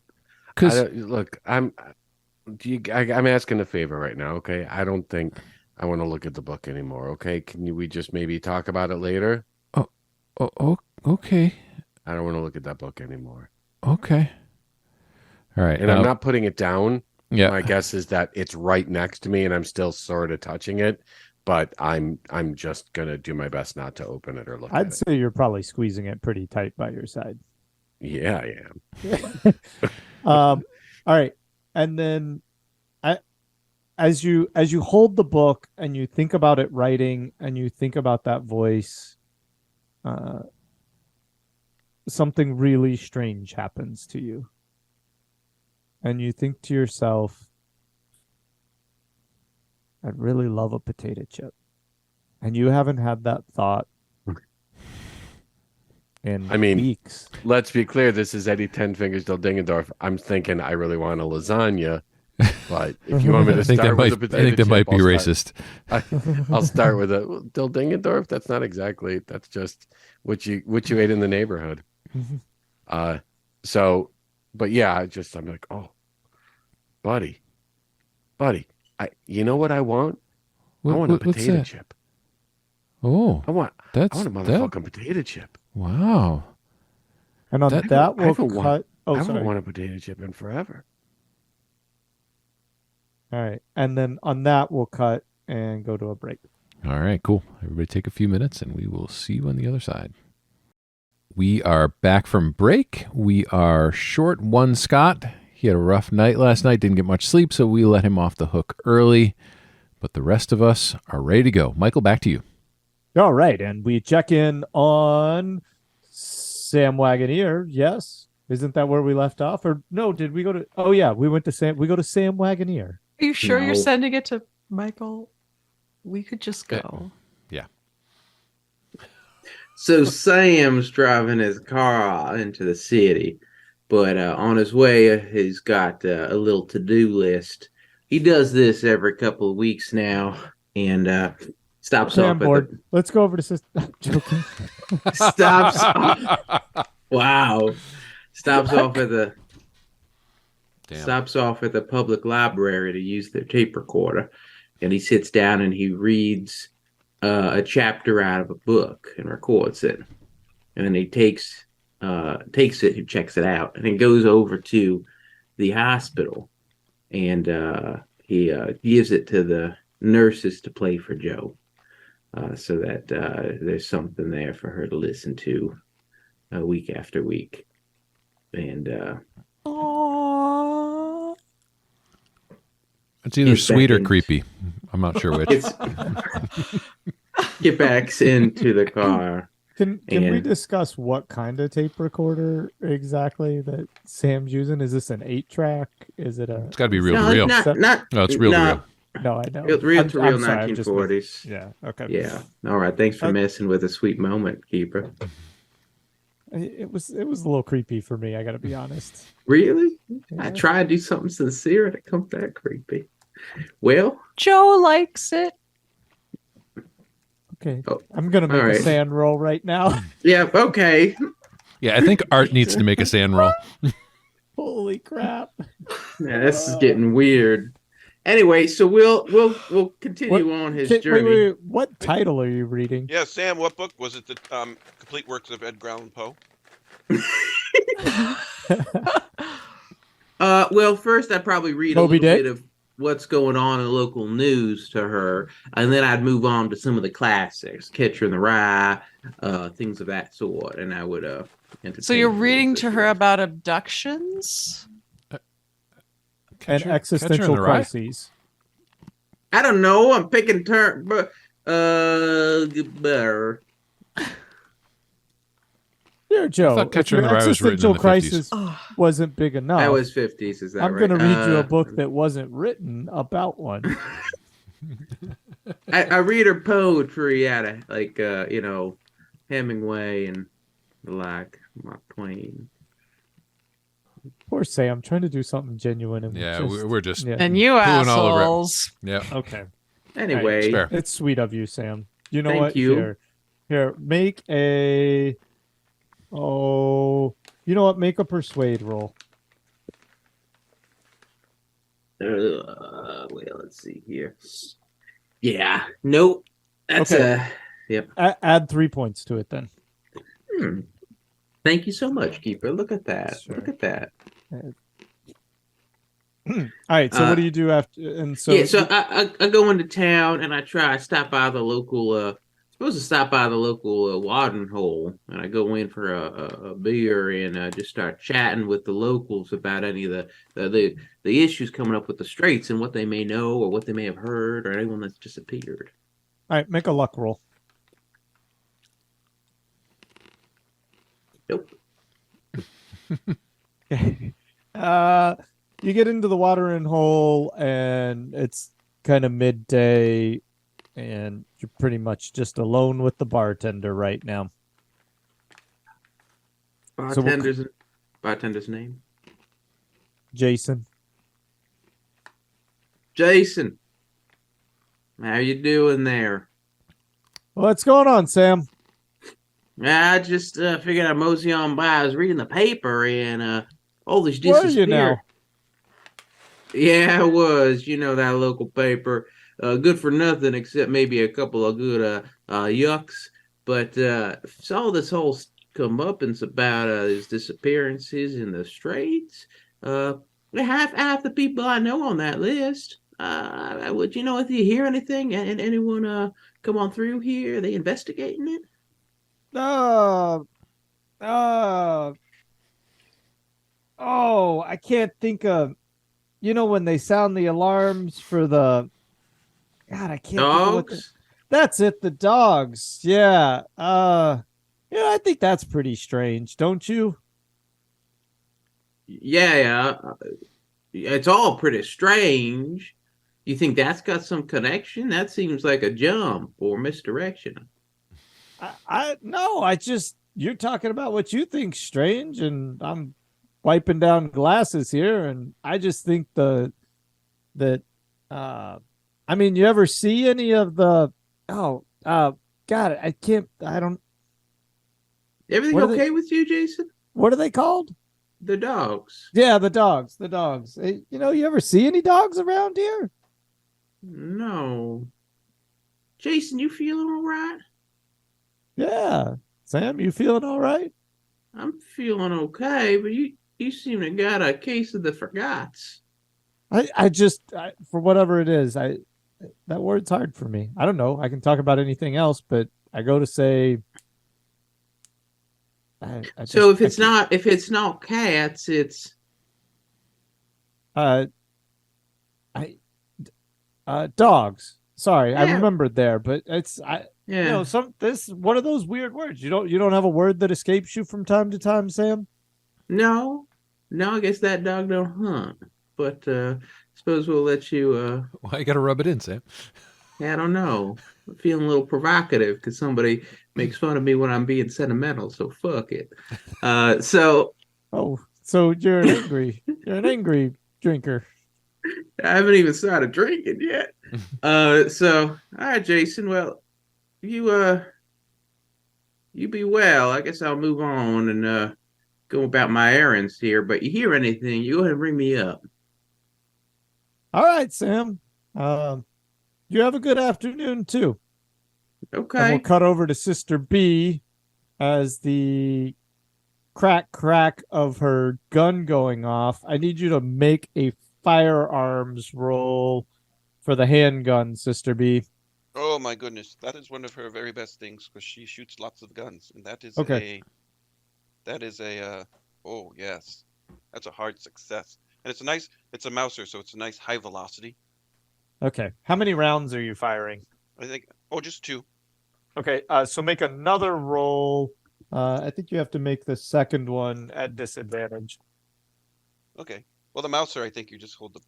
Because Look, I'm asking a favor right now. Okay, I don't think I want to look at the book anymore. Okay, we just maybe talk about it later? oh, okay, I don't want to look at that book anymore. okay, all right. And I'm not putting it down. Yeah. My guess is that it's right next to me, and I'm still sort of touching it. But I'm just gonna do my best not to open it or look I'd at it. say you're probably squeezing it pretty tight by your side. Yeah, I am. All right. And then as you hold the book and you think about it writing and you think about that voice, something really strange happens to you. And you think to yourself, I'd really love a potato chip. And you haven't had that thought in weeks. Let's be clear. This is Eddie Ten Fingers Del Dingendorf. I'm thinking I really want a lasagna, but if you want me to I think start with a I potato think that chip, might be I'll racist. I'll start with a Del Dingendorf. That's not exactly. That's just what you ate in the neighborhood. So, but yeah, I'm like, oh, buddy, you know what I want? I want a what's potato that? chip. Oh, I want a that. motherfucking potato chip. Wow. And on That- that, I we'll haven't cut. I Oh, haven't sorry. wanted a potato chip in forever. All right. And then on that, we'll cut and go to a break. All right, cool. Everybody take a few minutes and we will see you on the other side. We are back from break. We are short one Scott. He had a rough night last night, didn't get much sleep, so we let him off the hook early. But the rest of us are ready to go. Michael, back to you. All right. And we check in on Sam Wagoneer. Yes. Isn't that where we left off? Or no, did we go to? Oh, yeah. We go to Sam Wagoneer. Are you sure you're No. sending it to Michael? We could just go. So Sam's driving his car into the city, but on his way, he's got a little to-do list. He does this every couple of weeks now, and stops Okay, off I'm bored. Let's go over to Sister. I'm joking. stops. Wow, stops off at the Damn. stops off at the public library to use their tape recorder, and he sits down and he reads a chapter out of a book and records it, and then he takes it, he checks it out, and he goes over to the hospital, and he gives it to the nurses to play for Joe, so that there's something there for her to listen to week after week, and It's either He's sweet or back in- creepy. I'm not sure which. it's get backs into the car. Can we And- discuss what kind of tape recorder exactly that Sam's using? Is this an 8-track? Is it a? It's got to be real No, to real. not No, it's real to not No, I know. It's a real I'm sorry, I'm just 1940s. yeah. Okay. Yeah. All right. Thanks for messing with a sweet moment, Keeper. It was a little creepy for me. I got to be honest. Really? I Yeah. try to do something sincere and it comes that creepy. Well, Joe likes it. Okay. Oh, I'm gonna make all a right. sand roll right now. yeah, okay. Yeah, I think Art needs to make a sand roll. Holy crap! Yeah, this is getting weird. Anyway, so we'll continue on his journey. Wait. What title are you reading? Yeah, Sam, what book was it? The complete works of Edgar Allan Poe. Well, first I'd probably read Moby a little Dick? bit of what's going on in local news to her, and then I'd move on to some of the classics, Catcher in the Rye, things of that sort, and I would So you're entertain reading with to this her one. about abductions? And Catcher in existential the Rye? crises. I don't know. I'm picking turn, but better. Here, Joe. thought If Catcher in your the Rye was written in existential the 50s. crisis Oh, wasn't big enough, That was 50s. Is that I'm right? gonna read you a book that wasn't written about one. I read her poetry out of like Hemingway and the like, Mark Twain. Poor Sam, trying to do something genuine. And Yeah, we're just yeah. and you Pulling all over it. assholes. yeah. Okay. Anyway, Fair. It's sweet of you, Sam. You know Thank what? you. Here, make a. Oh, you know what? Make a persuade roll. well, let's see here. Yeah, nope. That's Okay. yep. Add 3 points to it then. Thank you so much, Keeper. Look at that. Sure. Look at that. All right. So what do you do after? And so So I go into town and I stop by the local. Supposed to stop by the local watering hole, and I go in for a beer and just start chatting with the locals about any of the issues coming up with the Straits and what they may know or what they may have heard or anyone that's disappeared. all right, make a luck roll. Nope. Okay. You get into the watering hole and it's kind of midday and you're pretty much just alone with the bartender right now. So Bartender's name? Jason. Jason. How you doing there? What's going on, Sam? I just figured I'd mosey on by. I was reading the paper and all these Where are you disappeared. now? Yeah, I was. You know, that local paper. Good for nothing except maybe a couple of good yucks. But saw this whole comeuppance about his disappearances in the Straits. Half the people I know on that list. Would you know if you hear anything and anyone come on through here? Are they investigating it? Oh, I can't think of. You know when they sound the alarms for the. God, I can't. Think of what Dogs? that's it. The dogs. Yeah. Yeah, I think that's pretty strange, don't you? Yeah. It's all pretty strange. You think that's got some connection? That seems like a jump or misdirection. I no. I just you're talking about what you think's strange, and I'm wiping down glasses here, and I just think that. I mean, you ever see any of the? God, I can't. I don't. Everything What are okay with you, Jason? What are they called? The dogs. Yeah, the dogs. The dogs. You know, you ever see any dogs around here? No. Jason, you feeling all right? Yeah. Sam, you feeling all right? I'm feeling okay, but you seem to got a case of the forgots. I just for whatever it is, that word's hard for me. I don't know. I can talk about anything else, but I go to say. So if it's not cats, it's dogs. Sorry, I Yeah. remembered there, but it's yeah. you know this one of those weird words. You don't have a word that escapes you from time to time, Sam? No, I guess that dog don't hunt. But suppose we'll let you. Why you got to rub it in, Sam? I don't know. I'm feeling a little provocative because somebody makes fun of me when I'm being sentimental. So fuck it. So Oh, so you're an angry drinker. I haven't even started drinking yet. So all right, Jason. Well, you you be well. I guess I'll move on and go about my errands here. But you hear anything, you go ahead and ring me up. All right, Sam. You have a good afternoon too. And we'll Okay. cut over to Sister B as the crack of her gun going off. I need you to make a firearms roll for the handgun, Sister B. Oh my goodness, that is one of her very best things because she shoots lots of guns, and Okay. that is a oh yes, that's a hard success, and it's a mouser, so it's a nice high velocity. Okay. How many rounds are you firing? I think just two. Okay. So make another roll. I think you have to make the second one at disadvantage. Okay, well the mouser, I think you just hold the.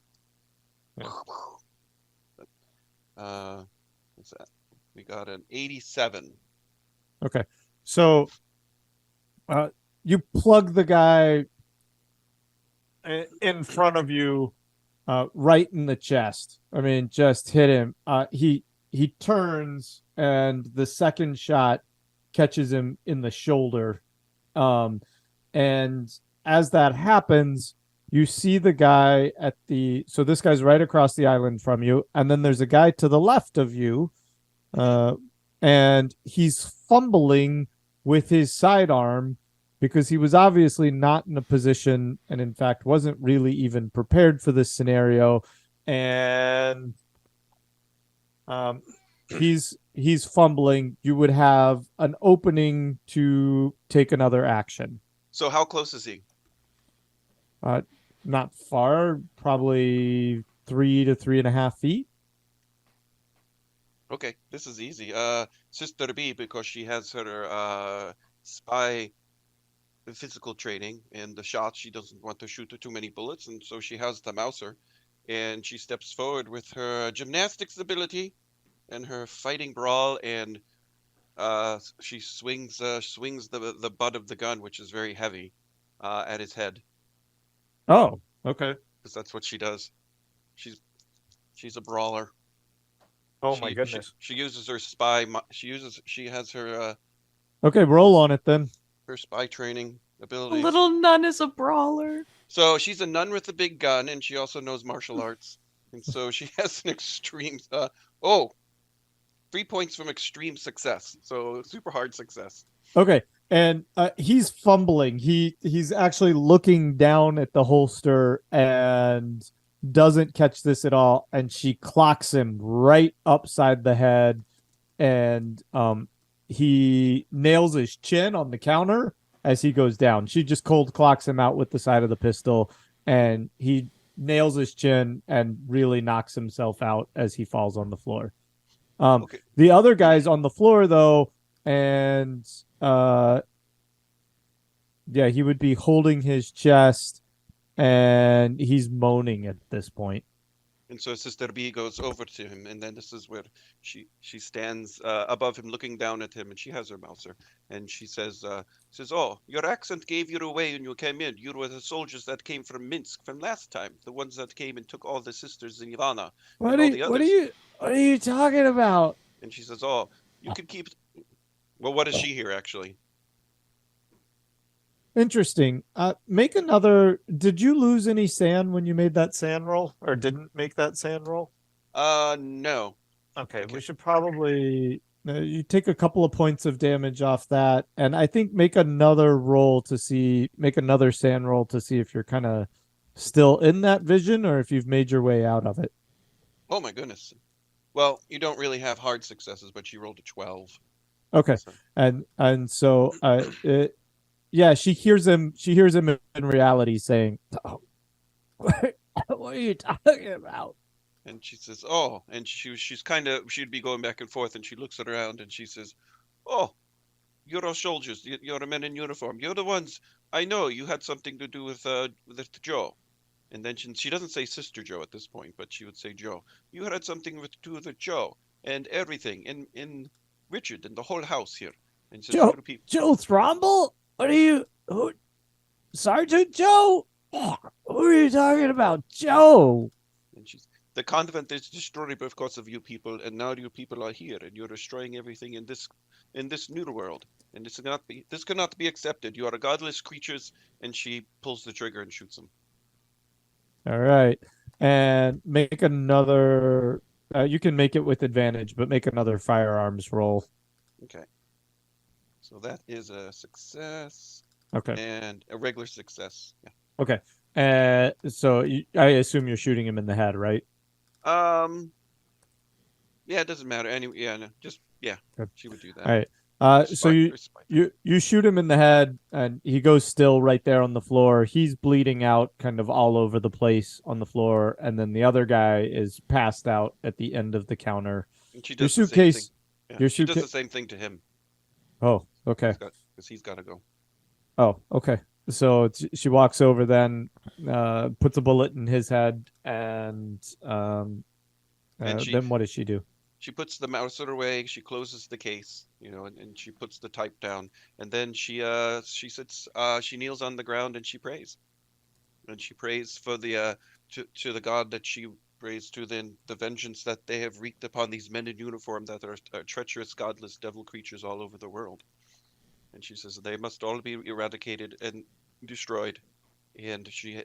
Yeah. What's that? We got an 87. Okay. So you plug the guy in front of you right in the chest. I mean, just hit him. He turns and the second shot catches him in the shoulder. And as that happens, you see the guy so this guy's right across the island from you, and then there's a guy to the left of you, and he's fumbling with his sidearm because he was obviously not in a position, and in fact wasn't really even prepared for this scenario, and he's fumbling. You would have an opening to take another action. So how close is he? Not far, probably 3 to 3.5 feet. Okay, this is easy. Sister B, because she has her spy physical training and the shots, she doesn't want to shoot too many bullets, and so she has the mouser, and she steps forward with her gymnastics ability and her fighting brawl, and she swings the butt of the gun, which is very heavy, at his head, Oh, okay. because that's what she does. She's a brawler. Oh my goodness. She uses her spy. She has her Okay, roll on it then. her spy training A abilities. little nun is a brawler. So she's a nun with a big gun, and she also knows martial arts, and so she has an extreme. 3 points from extreme success. So super hard success. Okay, and he's fumbling. He's actually looking down at the holster and doesn't catch this at all, and she clocks him right upside the head, and he nails his chin on the counter as he goes down. She just cold clocks him out with the side of the pistol, and he nails his chin and really knocks himself out as he falls on the floor. Okay. The other guy's on the floor though, and he would be holding his chest, and he's moaning at this point. And so Sister B goes over to him, and then this is where she stands above him, looking down at him, and she has her mouser, and she says, "Oh, your accent gave you away when you came in. You were the soldiers that came from Minsk from last time, the ones that came and took all the sisters in Ivana What and all the others." are you talking about? And she says, "Oh, you can keep." Well, what does she hear actually? Interesting. Make another. Did you lose any sand when you made that sand roll, or didn't make that sand roll? No. Okay, we should probably. You take a couple of points of damage off that, and I think make another sand roll to see if you're kind of still in that vision or if you've made your way out of it. Oh my goodness. Well, you don't really have hard successes, but she rolled a 12. Okay, So, and so she hears him in reality saying, "Oh, what are you talking about?" and she says, "Oh," and she'd be going back and forth, and she looks around and she says, "Oh, you're all soldiers. You're a men in uniform. You're the ones I know. You had something to do with Joe." And then she doesn't say Sister Joe at this point, but she would say Joe. You had something to do with Joe and everything in Richard and the whole house here. And says, Joe, "You people." Joe Thromble? What are you, who, Sergeant Joe? Who are you talking about, Joe? And the convent is destroyed because of you people, and now you people are here, and you're destroying everything in this new world. And this cannot be accepted. You are godless creatures. And she pulls the trigger and shoots him. All right. And make another, you can make it with advantage, but make another firearms roll. Okay. So that is a success. Okay. And a regular success. Yeah. Okay. So I assume you're shooting him in the head, right? Yeah, it doesn't matter. Anyway, yeah, no, just Okay. she would do that. All right. So you shoot him in the head, and he goes still right there on the floor. He's bleeding out, kind of all over the place on the floor, and then the other guy is passed out at the end of the counter. And she Your does the same suitcase. thing. Yeah, Your she does the suitcase. same thing to him. Oh, okay. Because he's got to go. Oh, okay. So she walks over, then puts a bullet in his head, and then what does she do? She puts the mouse away. She closes the case, and she puts the type down. And then she sits. She kneels on the ground and she prays. And she prays for the to the God that she prays to. Then the vengeance that they have wreaked upon these men in uniform that are treacherous, godless devil creatures all over the world. And she says they must all be eradicated and destroyed. And she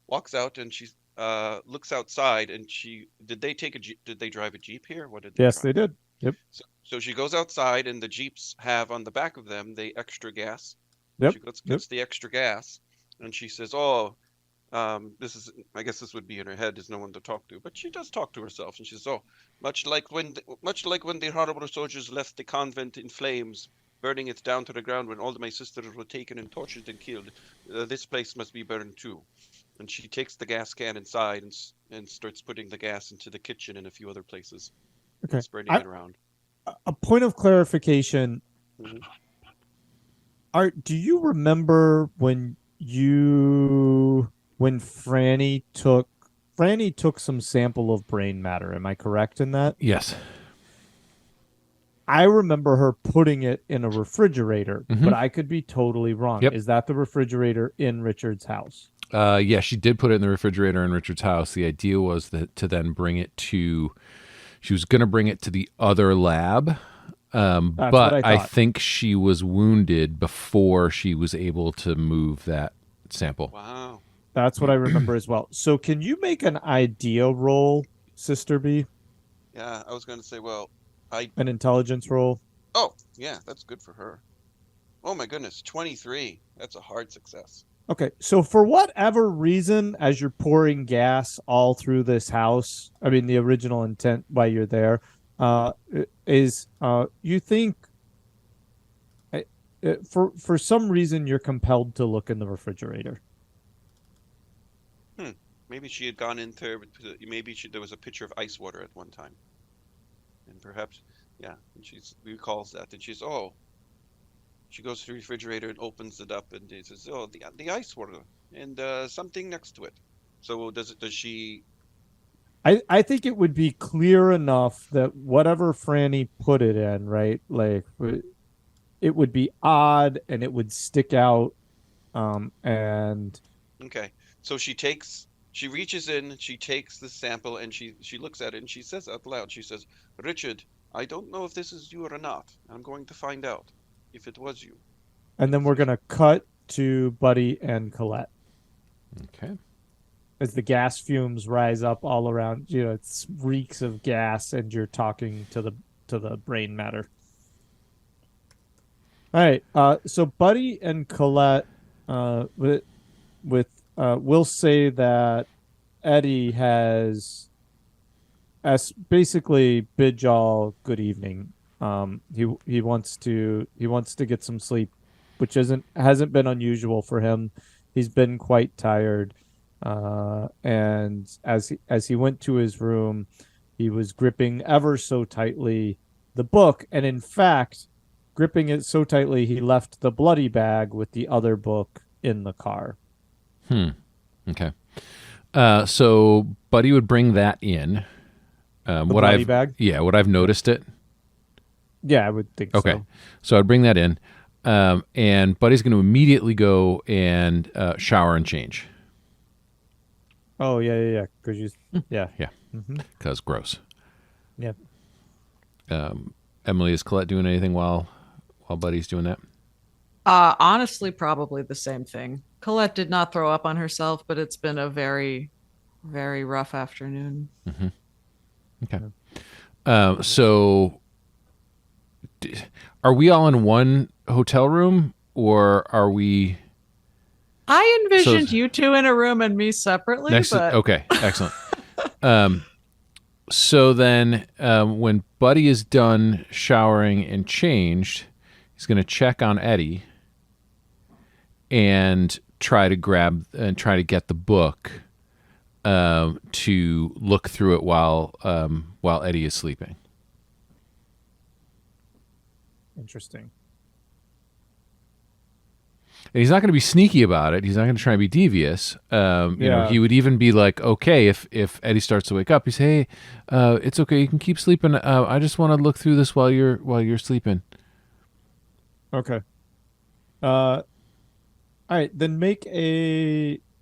walks out and she looks outside. And did they drive a Jeep here? What did they Yes, drive? they did. Yep. So she goes outside, and the Jeeps have on the back of them the extra gas. Yep. She gets the extra gas, and she says, "Oh, I guess this would be in her head. There's no one to talk to, but she does talk to herself." And she says, "Oh, much like when the horrible soldiers left the convent in flames, burning it down to the ground when all of my sisters were taken and tortured and killed, this place must be burned too." And she takes the gas can inside and starts putting the gas into the kitchen and a few other places. Okay. And spreading it around. A point of clarification. Mhm. Art, do you remember when Franny took some sample of brain matter? Am I correct in that? Yes. I remember her putting it in a refrigerator, but I could be totally wrong. Yep. Is that the refrigerator in Richard's house? Yeah, she did put it in the refrigerator in Richard's house. The idea was to then bring it to. She was going to bring it to the other lab, but I think she was wounded before she was able to move that sample. Wow. That's what I remember as well. So can you make an idea roll, Sister B? Yeah, I was going to say, an intelligence roll. Oh, yeah, that's good for her. Oh my goodness, 23. That's a hard success. Okay, so for whatever reason, as you're pouring gas all through this house, I mean, the original intent while you're there is you think for some reason you're compelled to look in the refrigerator. Maybe she had gone in there. Maybe there was a pitcher of ice water at one time, and perhaps, yeah. And she recalls that, and she's She goes to the refrigerator and opens it up, and it says, "Oh, the ice water and something next to it." So does she? I think it would be clear enough that whatever Franny put it in, right? Like it would be odd and it would stick out. And okay, so she reaches in, she takes the sample, and she looks at it, and she says out loud, she says, "Richard, I don't know if this is you or not. I'm going to find out if it was you." And then we're going to cut to Buddy and Colette. Okay. As the gas fumes rise up all around, it reeks of gas, and you're talking to the brain matter. All right. So Buddy and Colette, we'll say that Eddy has basically bid y'all good evening. He wants to get some sleep, which hasn't been unusual for him. He's been quite tired, and as he went to his room, he was gripping ever so tightly the book, and in fact, gripping it so tightly he left the bloody bag with the other book in the car. Okay. So Buddy would bring that in. The bloody bag? Yeah, what I've noticed it. Yeah, I would think Okay. so. So I'd bring that in. And Buddy's going to immediately go and shower and change. Oh, yeah. Because yeah. Yeah. Mm-hmm. Because gross. Yeah. Emily, is Colette doing anything while Buddy's doing that? Honestly, probably the same thing. Colette did not throw up on herself, but it's been a very, very rough afternoon. Mm-hmm. Okay. So are we all in one hotel room, or are we... I envisioned you two in a room and me separately. Okay, excellent. So then when Buddy is done showering and changed, he's going to check on Eddy and try to get the book to look through it while Eddy is sleeping. Interesting. And he's not going to be sneaky about it. He's not going to try and be devious. You know, he would even be like, okay, if Eddy starts to wake up, he's, hey, it's okay. You can keep sleeping. I just want to look through this while you're sleeping. Okay. All right, then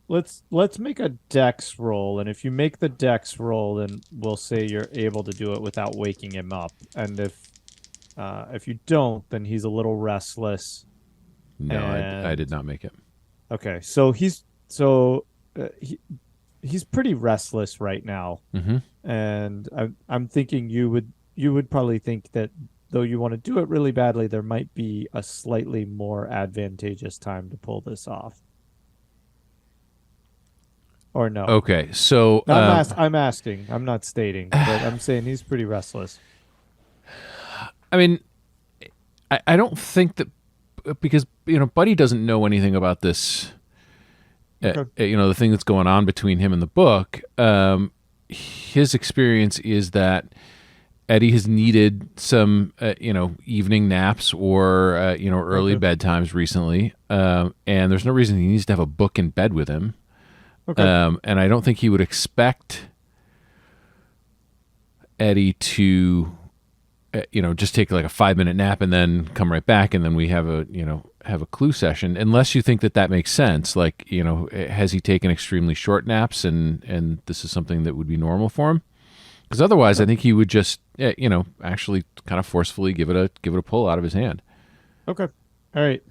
let's make a dex roll, and if you make the dex roll, then we'll say you're able to do it without waking him up. And if you don't, then he's a little restless. No, I did not make it. Okay, so he's pretty restless right now, and I'm thinking you would probably think that though you want to do it really badly, there might be a slightly more advantageous time to pull this off. Or no? Okay, so I'm asking. I'm not stating, but I'm saying he's pretty restless. I mean, I don't think that, because Buddy doesn't know anything about this. Okay. The thing that's going on between him and the book. His experience is that Eddy has needed some evening naps or early bedtimes recently, and there's no reason he needs to have a book in bed with him. Okay. And I don't think he would expect Eddy to just take like a 5-minute nap and then come right back, and then we have a clue session, unless you think that makes sense. Like, has he taken extremely short naps and this is something that would be normal for him? Because otherwise, I think he would just, actually kind of forcefully give it a pull out of his hand. Okay. All right.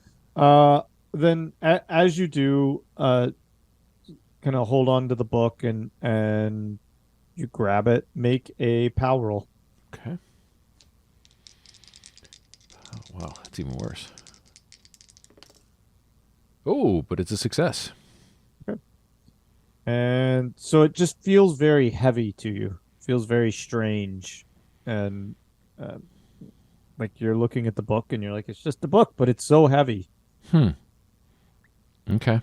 Then as you do, kind of hold on to the book and you grab it, make a PAL roll. Okay. Oh, wow, that's even worse. Oh, but it's a success. Okay. And so it just feels very heavy to you. Feels very strange, and like you're looking at the book and you're like, it's just a book, but it's so heavy. Okay.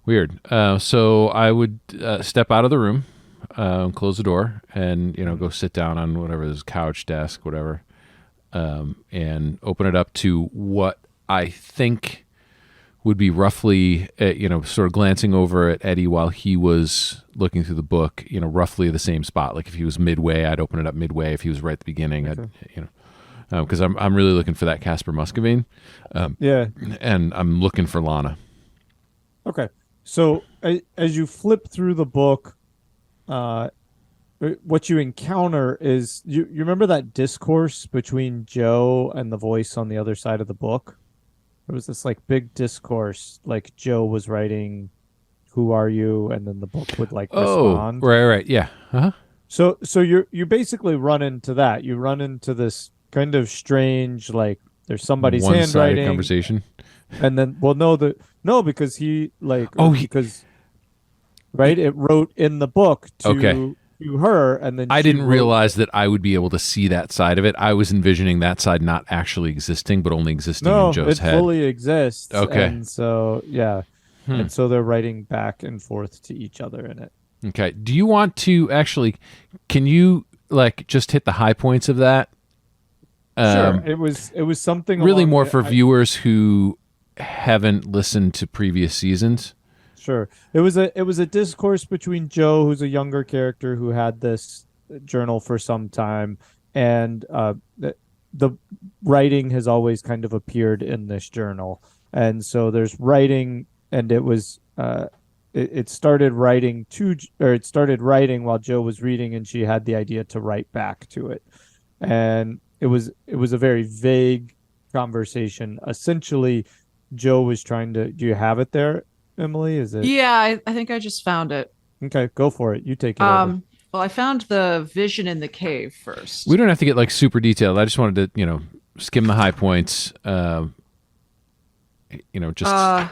Weird. So I would step out of the room, close the door, and go sit down on whatever this couch, desk, whatever, and open it up to what I think would be roughly, sort of glancing over at Eddy while he was looking through the book, roughly the same spot. Like if he was midway, I'd open it up midway. If he was right at the beginning, Okay. Because I'm really looking for that Casper Muscovine. Yeah. And I'm looking for Lana. Okay. So as you flip through the book, what you encounter is you remember that discourse between Joe and the voice on the other side of the book? There was this like big discourse, like Joe was writing, "Who are you?" and then the book would like respond. Right, yeah. Uh-huh. So you basically run into that. You run into this kind of strange, like there's somebody's One-sided handwriting conversation. And then, because he like, because right, it wrote in the book to her, and then I didn't realize that I would be able to see that side of it. I was envisioning that side not actually existing, but only existing in Joe's head. No, it fully exists. Okay. And so, yeah. And so they're writing back and forth to each other in it. Okay. Do you want to actually, can you like just hit the high points of that? Sure. It was something really more for viewers who haven't listened to previous seasons. Sure. It was a discourse between Joe, who's a younger character who had this journal for some time, and the writing has always kind of appeared in this journal. And so there's writing, and it started writing it started writing while Joe was reading, and she had the idea to write back to it. And it was a very vague conversation. Essentially, Joe was trying to. Do you have it there, Emily? Is it Yeah, I think I just found it. okay? Go for it. You take it over. Well, I found the vision in the cave first. We don't have to get like super detailed. I just wanted to, skim the high points. Just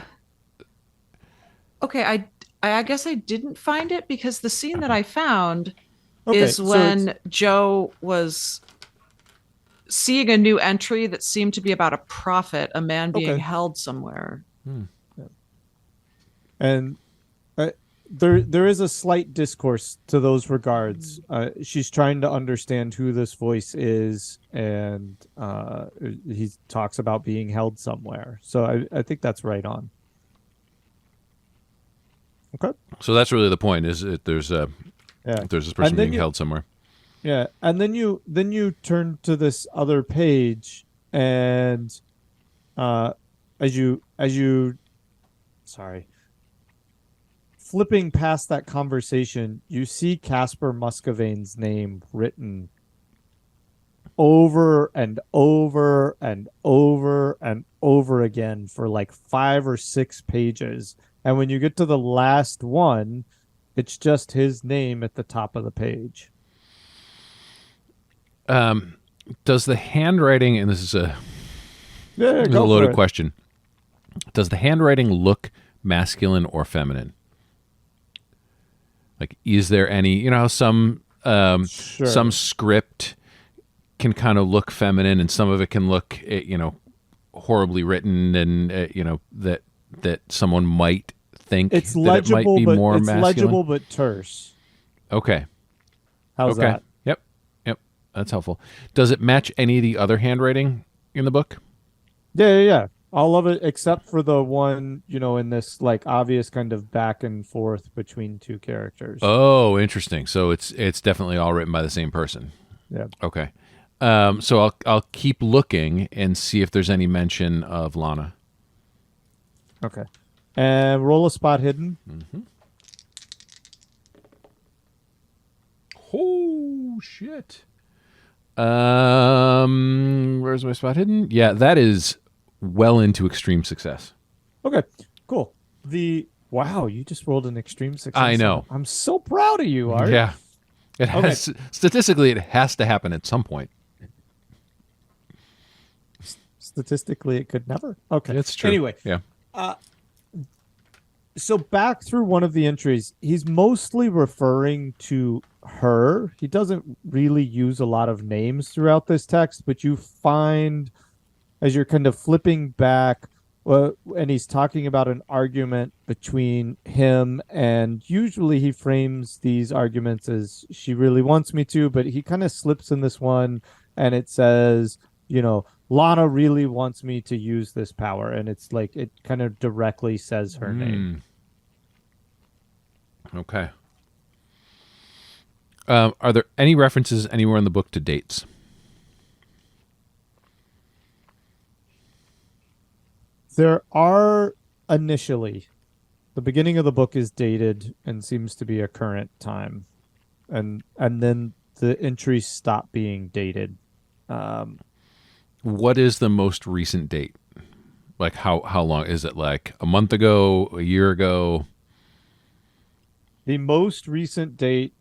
Okay, I guess I didn't find it because the scene that I found Okay, is so when Joe was seeing a new entry that seemed to be about a prophet, a man being Okay. held somewhere. and there is a slight discourse to those regards. She's trying to understand who this voice is, and he talks about being held somewhere. So I think that's right on. Okay. so that's really the point. Is that there's Yeah. this person And then being held somewhere. Yeah, and then you turn to this other page, and as you sorry, flipping past that conversation, you see Casper Muscavane's name written over and over and over and over again for like 5 or 6 pages. And when you get to the last one, it's just his name at the top of the page. Does the handwriting, and this is Yeah, this is a go for loaded it. question. Does the handwriting look masculine or feminine? Like, is there any? You know how some Sure. some script can kind of look feminine, and some of it can look, horribly written, and that someone might think It's that it might legible, be but more it's masculine. legible but terse. Okay. How's Okay. that? Yep. That's helpful. Does it match any of the other handwriting in the book? Yeah. All of it except for the one, in this like obvious kind of back and forth between two characters. Oh, interesting. So it's definitely all written by the same person. Yeah. Okay. So I'll keep looking and see if there's any mention of Lana. Okay. And roll a spot hidden. Oh shit. Where's my spot hidden? Yeah, that is well into extreme success. Okay. Cool. Wow, you just rolled an extreme success. I know. I'm so proud of you, Art. Yeah. It Okay. has statistically it has to happen at some point. Statistically, it could never. Okay. It's true. Anyway, Yeah. so back through one of the entries, he's mostly referring to her. He doesn't really use a lot of names throughout this text, but you find as you're kind of flipping back, and he's talking about an argument between him, and usually he frames these arguments as she really wants me to, but he kind of slips in this one, and it says, Lana really wants me to use this power, and it's like it kind of directly says her name. Okay. Are there any references anywhere in the book to dates? There are initially. The beginning of the book is dated and seems to be a current time, and then the entries stop being dated. What is the most recent date? Like how long is it? Like a month ago, a year ago? The most recent date,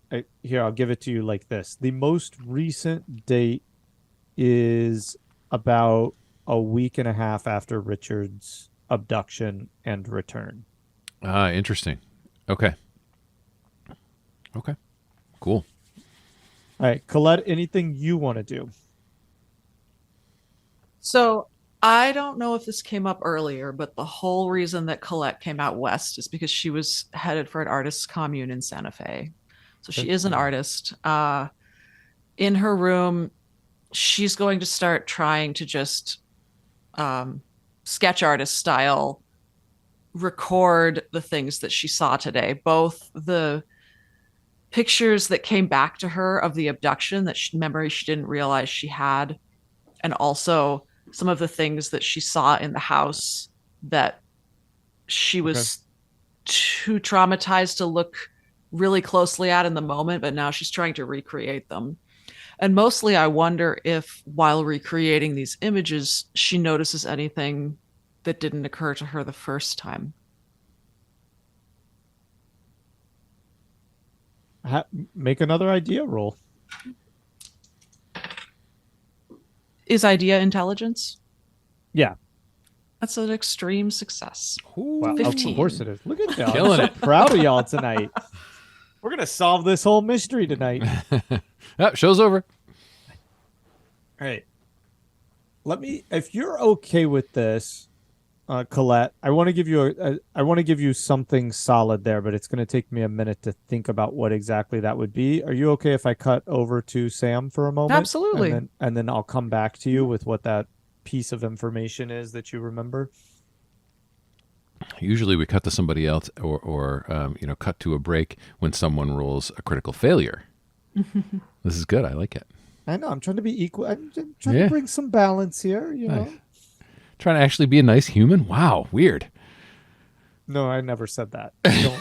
here, I'll give it to you like this. The most recent date is about a week and a half after Richard's abduction and return. Interesting. Okay. Cool. All right, Colette, anything you want to do? So I don't know if this came up earlier, but the whole reason that Colette came out west is because she was headed for an artist's commune in Santa Fe. So she is an artist. In her room, she's going to start trying to just sketch artist style record the things that she saw today, both the pictures that came back to her of the abduction, memory she didn't realize she had, and also some of the things that she saw in the house that she was too traumatized to look really closely at in the moment, but now she's trying to recreate them. And mostly I wonder if while recreating these images, she notices anything that didn't occur to her the first time. Make another idea roll. Is idea intelligence? Yeah. That's an extreme success. Well, 15. of course it is. Look at y'all. Killing I'm so proud of y'all tonight. We're going to solve this whole mystery tonight. Show's over. All right. If you're okay with this, Colette, I want to give you something solid there, but it's going to take me a minute to think about what exactly that would be. Are you okay if I cut over to Sam for a moment? Absolutely. And then I'll come back to you with what that piece of information is that you remember. Usually we cut to somebody else or cut to a break when someone rolls a critical failure. This is good. I like it. I know. I'm trying to be equal. I'm trying to bring some balance here, you know. Nice. Trying to actually be a nice human? Wow, weird. No, I never said that. Don't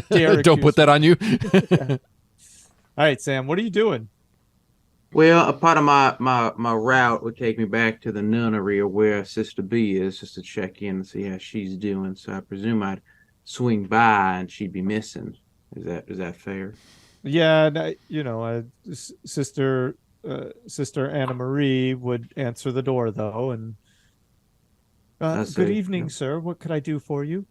dare Don't put that on you. Yeah. All right, Sam, what are you doing? Well, a part of my route would take me back to the nunnery or where Sister B is, just to check in and see how she's doing. So I presume I'd swing by and she'd be missing. Is that fair? Yeah, Sister Anna Marie would answer the door though, and good evening, sir. What could I do for you?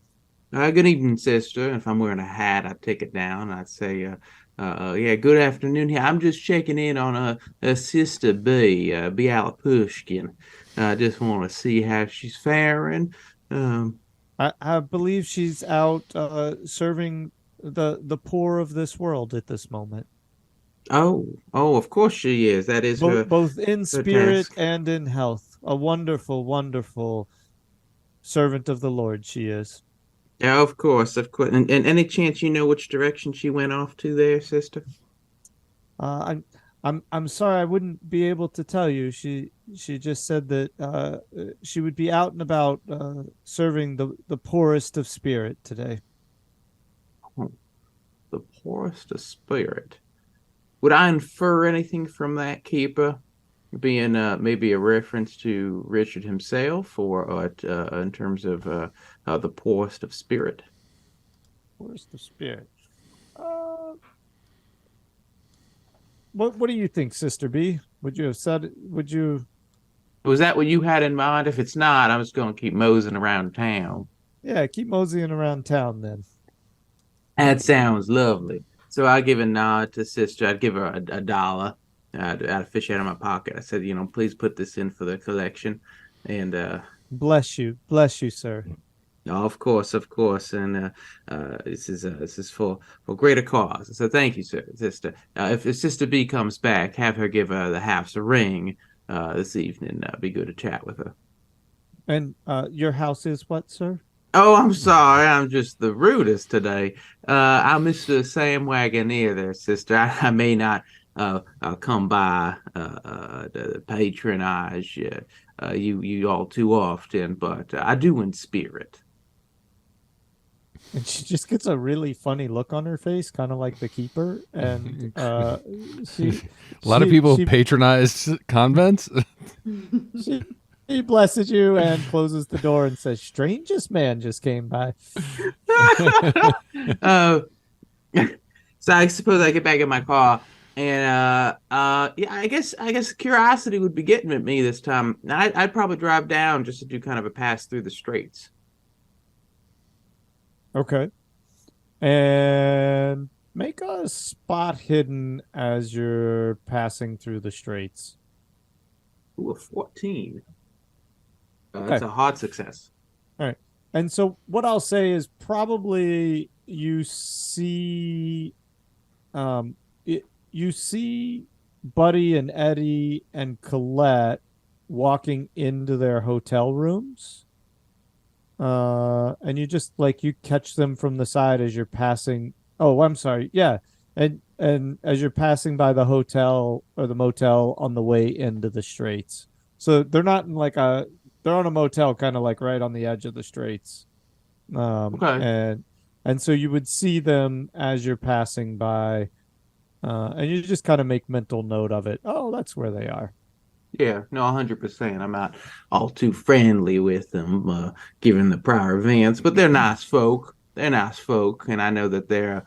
Good evening, sister. If I'm wearing a hat, I'd take it down. I'd say, good afternoon. Here, I'm just checking in on Sister B, Biala Pushkin. I just want to see how she's faring. I believe she's out serving the poor of this world at this moment. Oh, of course she is. That is both in spirit task. and in health. A wonderful, wonderful servant of the Lord she is. Yeah, of course. And any chance you know which direction she went off to there, sister? I'm sorry, I wouldn't be able to tell you. She just said that she would be out and about serving the poorest of spirit today. Oh, the poorest of spirit. Would I infer anything from that, keeper? Being maybe a reference to Richard himself, or in terms of the poorest of spirit. Poorest of spirit. What do you think, Sister B? Would you have said? Would you? Was that what you had in mind? If it's not, I'm just going to keep moseying around town. Yeah, keep moseying around town then. That sounds lovely. So I give a nod to Sister. I'd give her a $1. I'd fish out of my pocket. I said, please put this in for the collection. And bless you, sir. Oh, of course, and this is for greater cause. So thank you, sir, sister. If Sister B comes back, have her give the house a ring this evening. Be good to chat with her. And your house is what, sir? Oh, I'm sorry. I'm just the rudest today. I'm Mr. Sam Wagoneer there, sister. I may not come by to patronize you all too often, but I do in spirit. And she just gets a really funny look on her face, kind of like the keeper. And a lot of people patronize convents. He blesses you and closes the door and says, "Strangest man just came by." So I suppose I get back in my car, and I guess curiosity would be getting at me this time. I'd probably drive down just to do kind of a pass through the Straits. Okay. And make a spot hidden as you're passing through the Straits. Ooh, a 14. Okay. That's a hard success. All right. And so what I'll say is probably you see Buddy and Eddy and Colette walking into their hotel rooms. and you just like you catch them from the side as you're passing. Oh, I'm sorry. Yeah, and as you're passing by the hotel or the motel on the way into the Straits. So they're not in like a they're on a motel kind of like right on the edge of the Straits. Okay. And so you would see them as you're passing by, and you just kind of make mental note of it. Oh, that's where they are. Yeah, no, 100%. I'm not all too friendly with them, given the prior events, but they're nice folk. They're nice folk, and I know that they're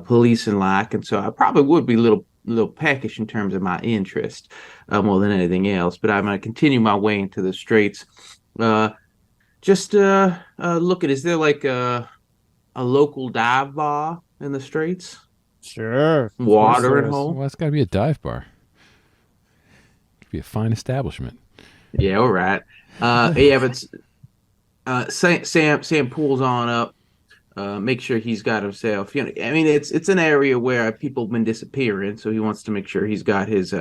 police and like, and so I probably would be a little peckish in terms of my interest, more than anything else. But I'm going to continue my way into the streets. Just look at, is there like a local dive bar in the streets? Sure, of course Water there and is. hole? Well, it's got to be a dive bar. It could be a fine establishment. Yeah, all right. Yeah, but Sam pulls on up. Make sure he's got himself. You know, I mean, it's an area where people have been disappearing, so he wants to make sure he's got his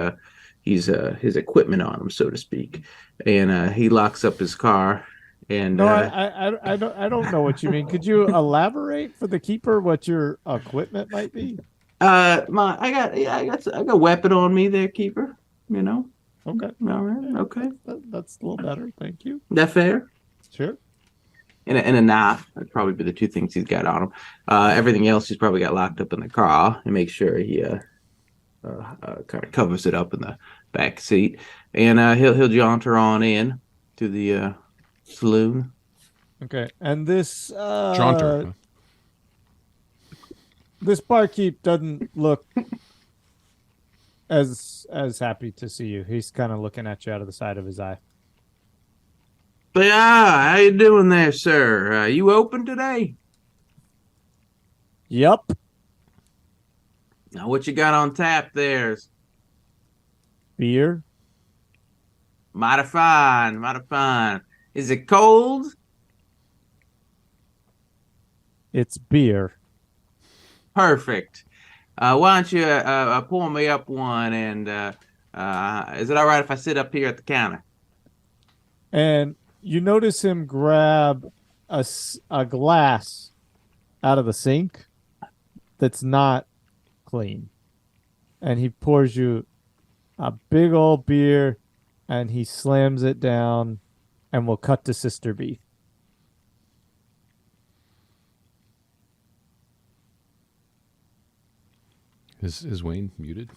equipment on him, so to speak. And he locks up his car. And No, I don't know what you mean. Could you elaborate for the keeper what your equipment might be? I got a weapon on me there, keeper. You know. Okay, All right. Okay. that's a little better. Thank you. That fair? Sure. And a knife. That'd probably be the two things he's got on him. Everything else he's probably got locked up in the car. And make sure he kind of covers it up in the back seat. And he'll jaunter on in to the saloon. Okay, and this Jaunter. this barkeep doesn't look as happy to see you. He's kind of looking at you out of the side of his eye. But how you doing there, sir? You open today? Yep. Now, what you got on tap there? Beer. Mighty fine, mighty fine. Is it cold? It's beer. Perfect. Why don't you pour me up one? And is it all right if I sit up here at the counter? And you notice him grab a glass out of the sink that's not clean. And he pours you a big old beer and he slams it down, and we'll cut to Sister B. Is Wayne muted?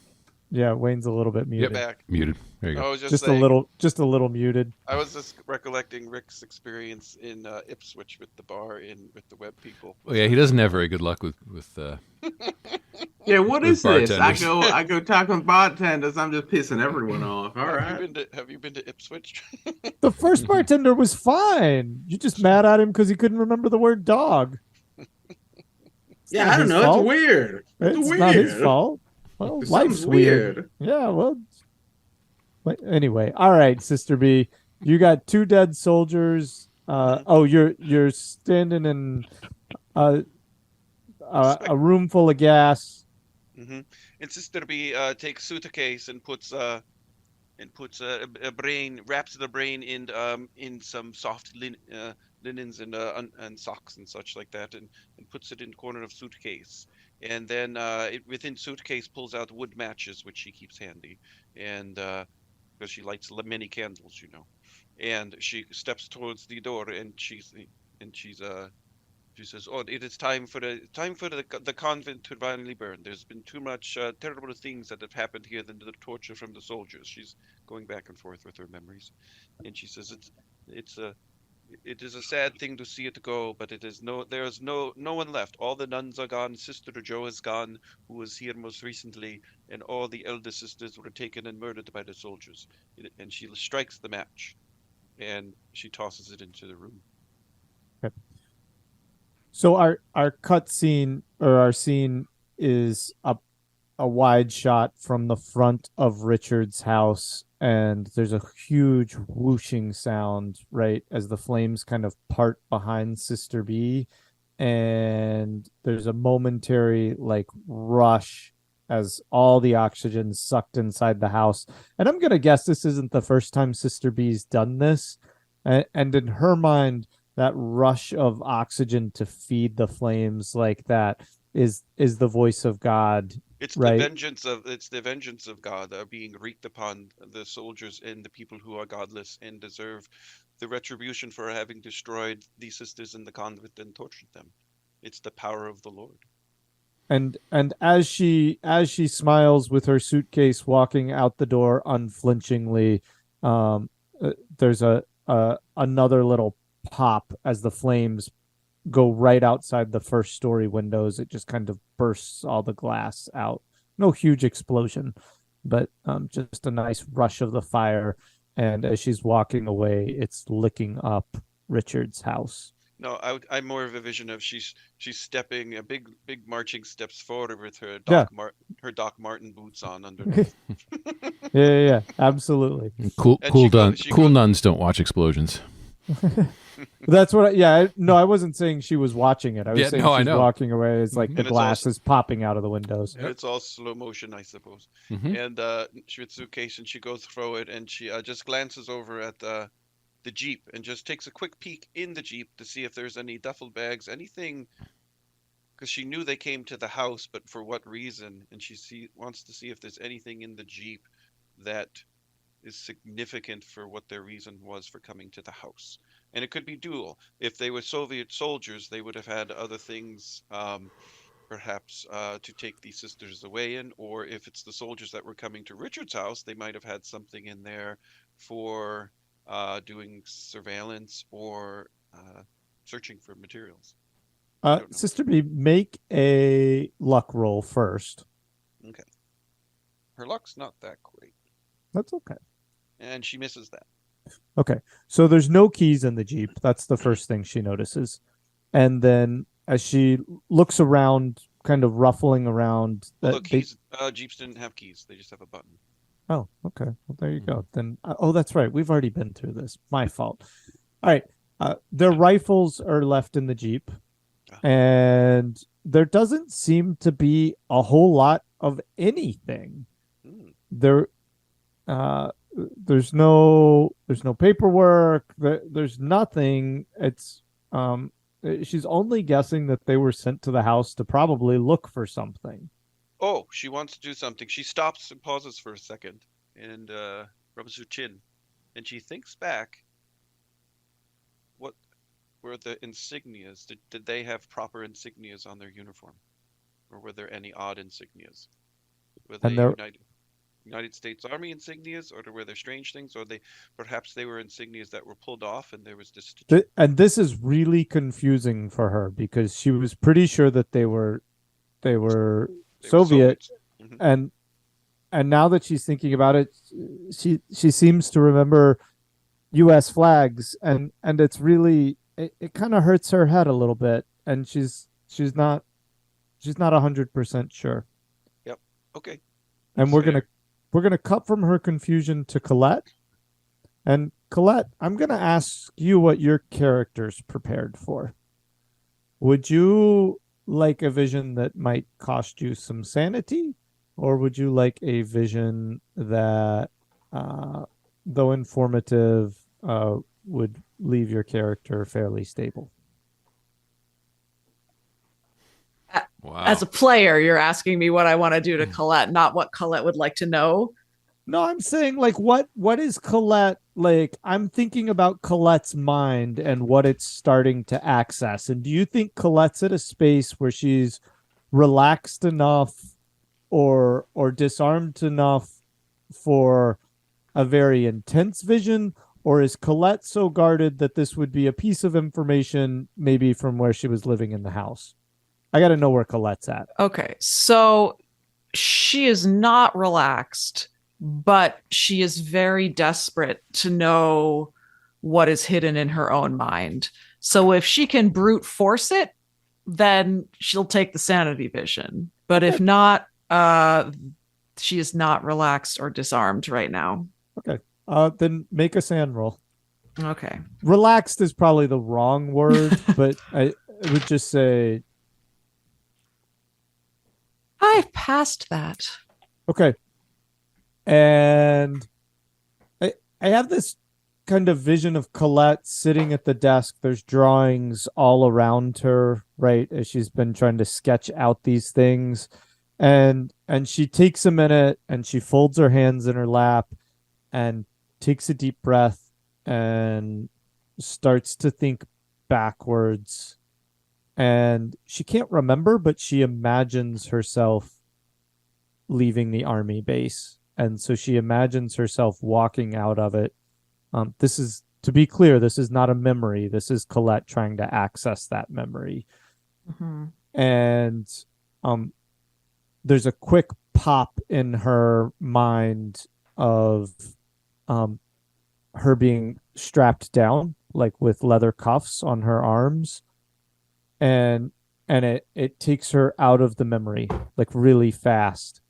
Yeah, Wayne's a little bit muted. Back. Muted. There you I go. was Just saying, a little muted. I was just recollecting Rick's experience in Ipswich with the bar and with the web people. Oh, yeah, he doesn't have very good luck with Yeah, what With is this? bartenders. I go talk with bartenders. I'm just pissing everyone off. All right. Have you been to Ipswich? The first bartender was fine. You just mad at him because he couldn't remember the word dog. Yeah, not I don't his know. fault. It's weird. It's weird. not his fault. Well, It life's sounds weird. Yeah, well. But anyway, all right, Sister B. You got two dead soldiers. You're standing in a room full of gas. Mm-hmm. And Sister B takes suitcase and puts a brain, wraps the brain in some soft linens and socks and such like that, and puts it in the corner of suitcase. And then within suitcase pulls out wood matches, which she keeps handy, and because she lights many candles, you know. And she steps towards the door, and she says, "Oh, it is time for the convent to finally burn. There's been too much terrible things that have happened here than the torture from the soldiers." She's going back and forth with her memories, and she says, "It is a sad thing to see it go, but there is no one left. All the nuns are gone. Sister Jo is gone, who was here most recently, and all the elder sisters were taken and murdered by the soldiers." And she strikes the match, and she tosses it into the room. So our cut scene or our scene is a wide shot from the front of Richard's house, and there's a huge whooshing sound right as the flames kind of part behind Sister B, and there's a momentary like rush as all the oxygen sucked inside the house. And I'm gonna guess this isn't the first time Sister B's done this, and in her mind, rush of oxygen to feed the flames like that is the voice of God. It's right? the vengeance of God being wreaked upon the soldiers and the people who are godless and deserve the retribution for having destroyed the sisters in the convent and tortured them. It's the power of the Lord. And as she smiles with her suitcase walking out the door unflinchingly, there's another little pop as the flames go right outside the first story windows. It just kind of bursts all the glass out. No huge explosion, but just a nice rush of the fire. And as she's walking away, it's licking up Richard's house. No, I'm more of a vision of she's stepping a big marching steps forward with her Doc Martin boots on underneath. Yeah, absolutely. Cool nuns don't watch explosions. That's what. I wasn't saying she was watching it. I was saying she's I know. walking away. It's like the And glass is popping out of the windows. And it's all slow motion, I suppose. Mhm. And she with suitcase and she goes through it and she just glances over at the Jeep and just takes a quick peek in the Jeep to see if there's any duffel bags, anything, because she knew they came to the house, but for what reason? And she wants to see if there's anything in the Jeep that is significant for what their reason was for coming to the house. And it could be dual. If they were Soviet soldiers, they would have had other things, perhaps to take these sisters away in, or if it's the soldiers that were coming to Richard's house, they might have had something in there for doing surveillance or searching for materials. Sister B, make a luck roll first. Okay. Her luck's not that great. That's okay. And she misses that. Okay. So there's no keys in the Jeep. That's the first thing she notices. And then as she looks around, kind of ruffling around. Well, keys, Jeeps didn't have keys. They just have a button. Oh, okay. Well, there you go. Then, that's right. We've already been through this. My fault. All right. Their rifles are left in the Jeep, and there doesn't seem to be a whole lot of anything. There's no paperwork. There's nothing. It's she's only guessing that they were sent to the house to probably look for something. Oh, she wants to do something. She stops and pauses for a second and rubs her chin. And she thinks back. What were the insignias? Did they have proper insignias on their uniform? Or were there any odd insignias? Were they United States Army insignias, or were there strange things? Or perhaps they were insignias that were pulled off and there was just... And this is really confusing for her because she was pretty sure that they were Soviet, and now that she's thinking about it, she seems to remember U.S. flags, and it's really it kind of hurts her head a little bit, and she's not 100% sure. Yep. Okay. And we're gonna cut from her confusion to Colette, and Colette, I'm gonna ask you what your character's prepared for. Would you like a vision that might cost you some sanity, or would you like a vision that, though informative, would leave your character fairly stable? Wow. As a player, you're asking me what I want to do to Colette, not what Colette would like to know. No, I'm saying like what is Colette like? I'm thinking about Colette's mind and what it's starting to access. And do you think Colette's at a space where she's relaxed enough or disarmed enough for a very intense vision? Or is Colette so guarded that this would be a piece of information maybe from where she was living in the house? I got to know where Colette's at. Okay, so she is not relaxed, but she is very desperate to know what is hidden in her own mind. So if she can brute force it, then she'll take the sanity vision. But if not, she is not relaxed or disarmed right now. Okay. Then make a sand roll. Okay. Relaxed is probably the wrong word, but I would just say... I've passed that. Okay. And I have this kind of vision of Colette sitting at the desk. There's drawings all around her, right, as she's been trying to sketch out these things. And she takes a minute and she folds her hands in her lap and takes a deep breath and starts to think backwards. And she can't remember, but she imagines herself leaving the army base. And so she imagines herself walking out of it. This is, to be clear, this is not a memory. This is Colette trying to access that memory. Mm-hmm. And there's a quick pop in her mind of her being strapped down, like with leather cuffs on her arms. And it takes her out of the memory, like really fast.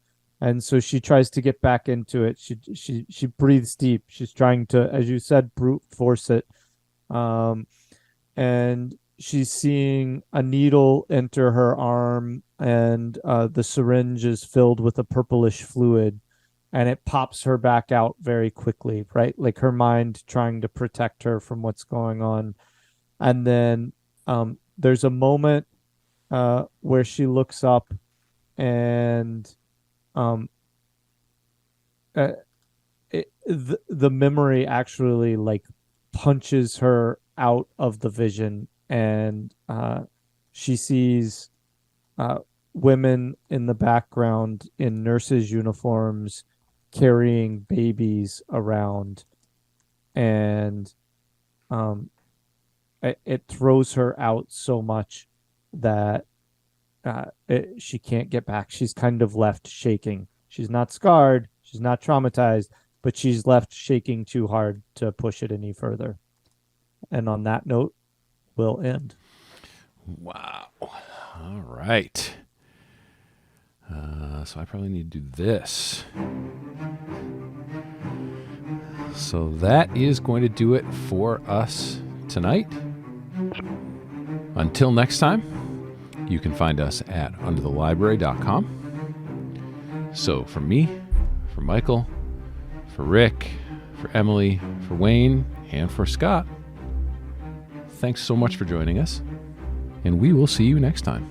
And so she tries to get back into it. She breathes deep. She's trying to, as you said, brute force it. And she's seeing a needle enter her arm, and the syringe is filled with a purplish fluid, and it pops her back out very quickly, right? Like her mind trying to protect her from what's going on. And then there's a moment where she looks up, and the memory actually like punches her out of the vision, and she sees women in the background in nurses' uniforms carrying babies around, and it throws her out so much that she can't get back. She's kind of left shaking. She's not scarred, she's not traumatized, but she's left shaking too hard to push it any further. And on that note, we'll end. Wow. All right. So I probably need to do this. So that is going to do it for us tonight. Until next time, you can find us at underthelibrary.com. So for me, for Michael, for Rick, for Emily, for Wayne, and for Scott, thanks so much for joining us, and we will see you next time.